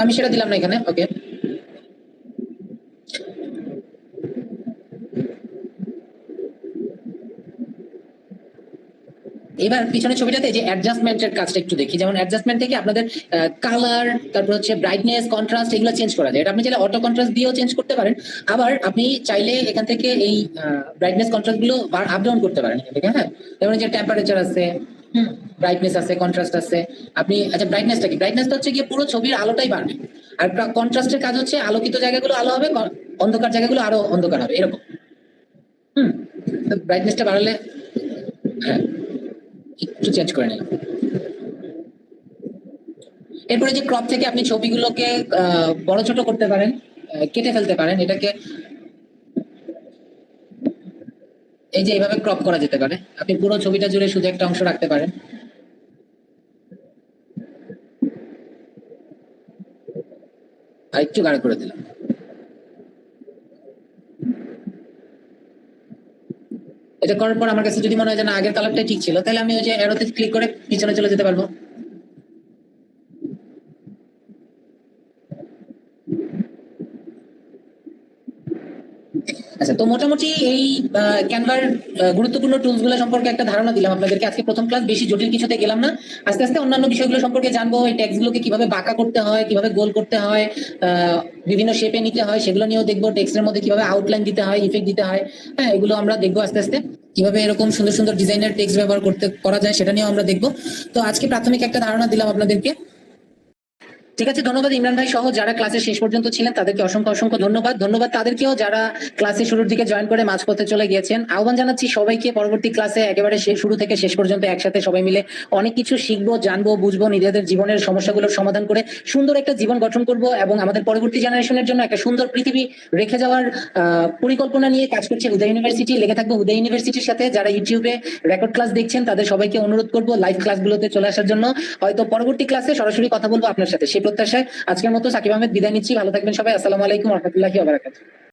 আমি সেটা দিলাম না এখানে। ওকে, এবার পিছনের ছবিটাতে যে অ্যাডজাস্টমেন্টের কাজটা একটু দেখি। যেমন অ্যাডজাস্টমেন্ট থেকে আপনাদের কালার, তারপর হচ্ছে ব্রাইটনেস, কন্ট্রাস্ট, এগুলো চেঞ্জ করা যায়। এটা আপনি চাইলে অটো কন্ট্রাস্ট দিয়েও চেঞ্জ করতে পারেন। আবার আপনি চাইলে এখান থেকে এই ব্রাইটনেস কন্ট্রাস্ট গুলো আপ ডাউন করতে পারেন এখান থেকে, হ্যাঁ। যেমন যে টেম্পারেচার আছে, ব্রাইটনেস আছে, কন্ট্রাস্ট আছে। আপনি আচ্ছা, ব্রাইটনেসটা কি? ব্রাইটনেসটা হচ্ছে গিয়ে পুরো ছবির আলোটাই বাড়বে। আর কন্ট্রাস্টের কাজ হচ্ছে আলোকিত জায়গাগুলো আলো হবে, অন্ধকার জায়গাগুলো আরো অন্ধকার হবে, এরকম। ব্রাইটনেসটা বাড়ালে, হ্যাঁ, একটু চেঞ্জ করে নিলাম। এরপরে যে ক্রপ থেকে আপনি ছবিগুলোকে বড় ছোট করতে পারেন, কেটে ফেলতে পারেন। এটাকে এই যে এইভাবে ক্রপ করা যেতে পারে। আপনি পুরো ছবিটা জুড়ে শুধু একটা অংশ রাখতে পারেন। আর একটু গাঢ় করে দিলাম। এটা করার পর আমার কাছে যদি মনে হয় যে না, আগের কালারটাই ঠিক ছিল, তাহলে আমি ওই যে অ্যারোতে ক্লিক করে পিছনে চলে যেতে পারবো। আচ্ছা, তো মোটামুটি এই ক্যানভার গুরুত্বপূর্ণ টুলস গুলো সম্পর্কে একটা ধারণা দিলাম আপনাদেরকে। আজকে প্রথম ক্লাস, বেশি জটিল কিছুতে গেলাম না। আস্তে আস্তে অন্যান্য বিষয়গুলো সম্পর্কে জানবো। এই টেক্সট গুলোকে কিভাবে বাঁকা করতে হয়, কিভাবে গোল করতে হয়, বিভিন্ন শেপে নিতে হয়, সেগুলো নিয়েও দেখবো। টেক্সটের মধ্যে কিভাবে আউটলাইন দিতে হয়, ইফেক্ট দিতে হয়, হ্যাঁ, এগুলো আমরা দেখবো আস্তে আস্তে। কিভাবে এরকম সুন্দর সুন্দর ডিজাইনের টেক্সট ব্যবহার করা যায় সেটা নিয়েও আমরা দেখবো। তো আজকে প্রাথমিক একটা ধারণা দিলাম আপনাদেরকে। ঠিক আছে, ধন্যবাদ ইমরান ভাই সহ যারা ক্লাসের শেষ পর্যন্ত ছিলেন তাদেরকে অসংখ্য অসংখ্য ধন্যবাদ তাদেরকেও যারা ক্লাসের শুরুর দিকে জয়েন করে মাঝপথে চলে গিয়েছেন। আহ্বান জানাচ্ছি সবাইকে পরবর্তী ক্লাসে একেবারে শুরু থেকে শেষ পর্যন্ত একসাথে সবাই মিলে অনেক কিছু শিখবো, জানবো, বুঝবো, নিজেদের জীবনের সমস্যাগুলোর সমাধান করে সুন্দর একটা জীবন গঠন করব এবং আমাদের পরবর্তী জেনারেশনের জন্য একটা সুন্দর পৃথিবী রেখে যাওয়ার পরিকল্পনা নিয়ে কাজ করছে হুদা ইউনিভার্সিটি। লেগে থাকবো হুদা ইউনিভার্সিটির সাথে। যারা ইউটিউবে রেকর্ড ক্লাস দেখছেন তাদের সবাইকে অনুরোধ করবো লাইভ ক্লাসগুলোতে চলে আসার জন্য। হয়তো পরবর্তী ক্লাসে সরাসরি কথা বলবো আপনার সাথে, সেই প্রত্যাশায় আজকের মতো সাকিব আহমেদ বিদায় নিচ্ছি। ভালো থাকবেন সবাই। আসসালামু আলাইকুম ওয়া রাহমাতুল্লাহি ওয়া বারাকাতুহু।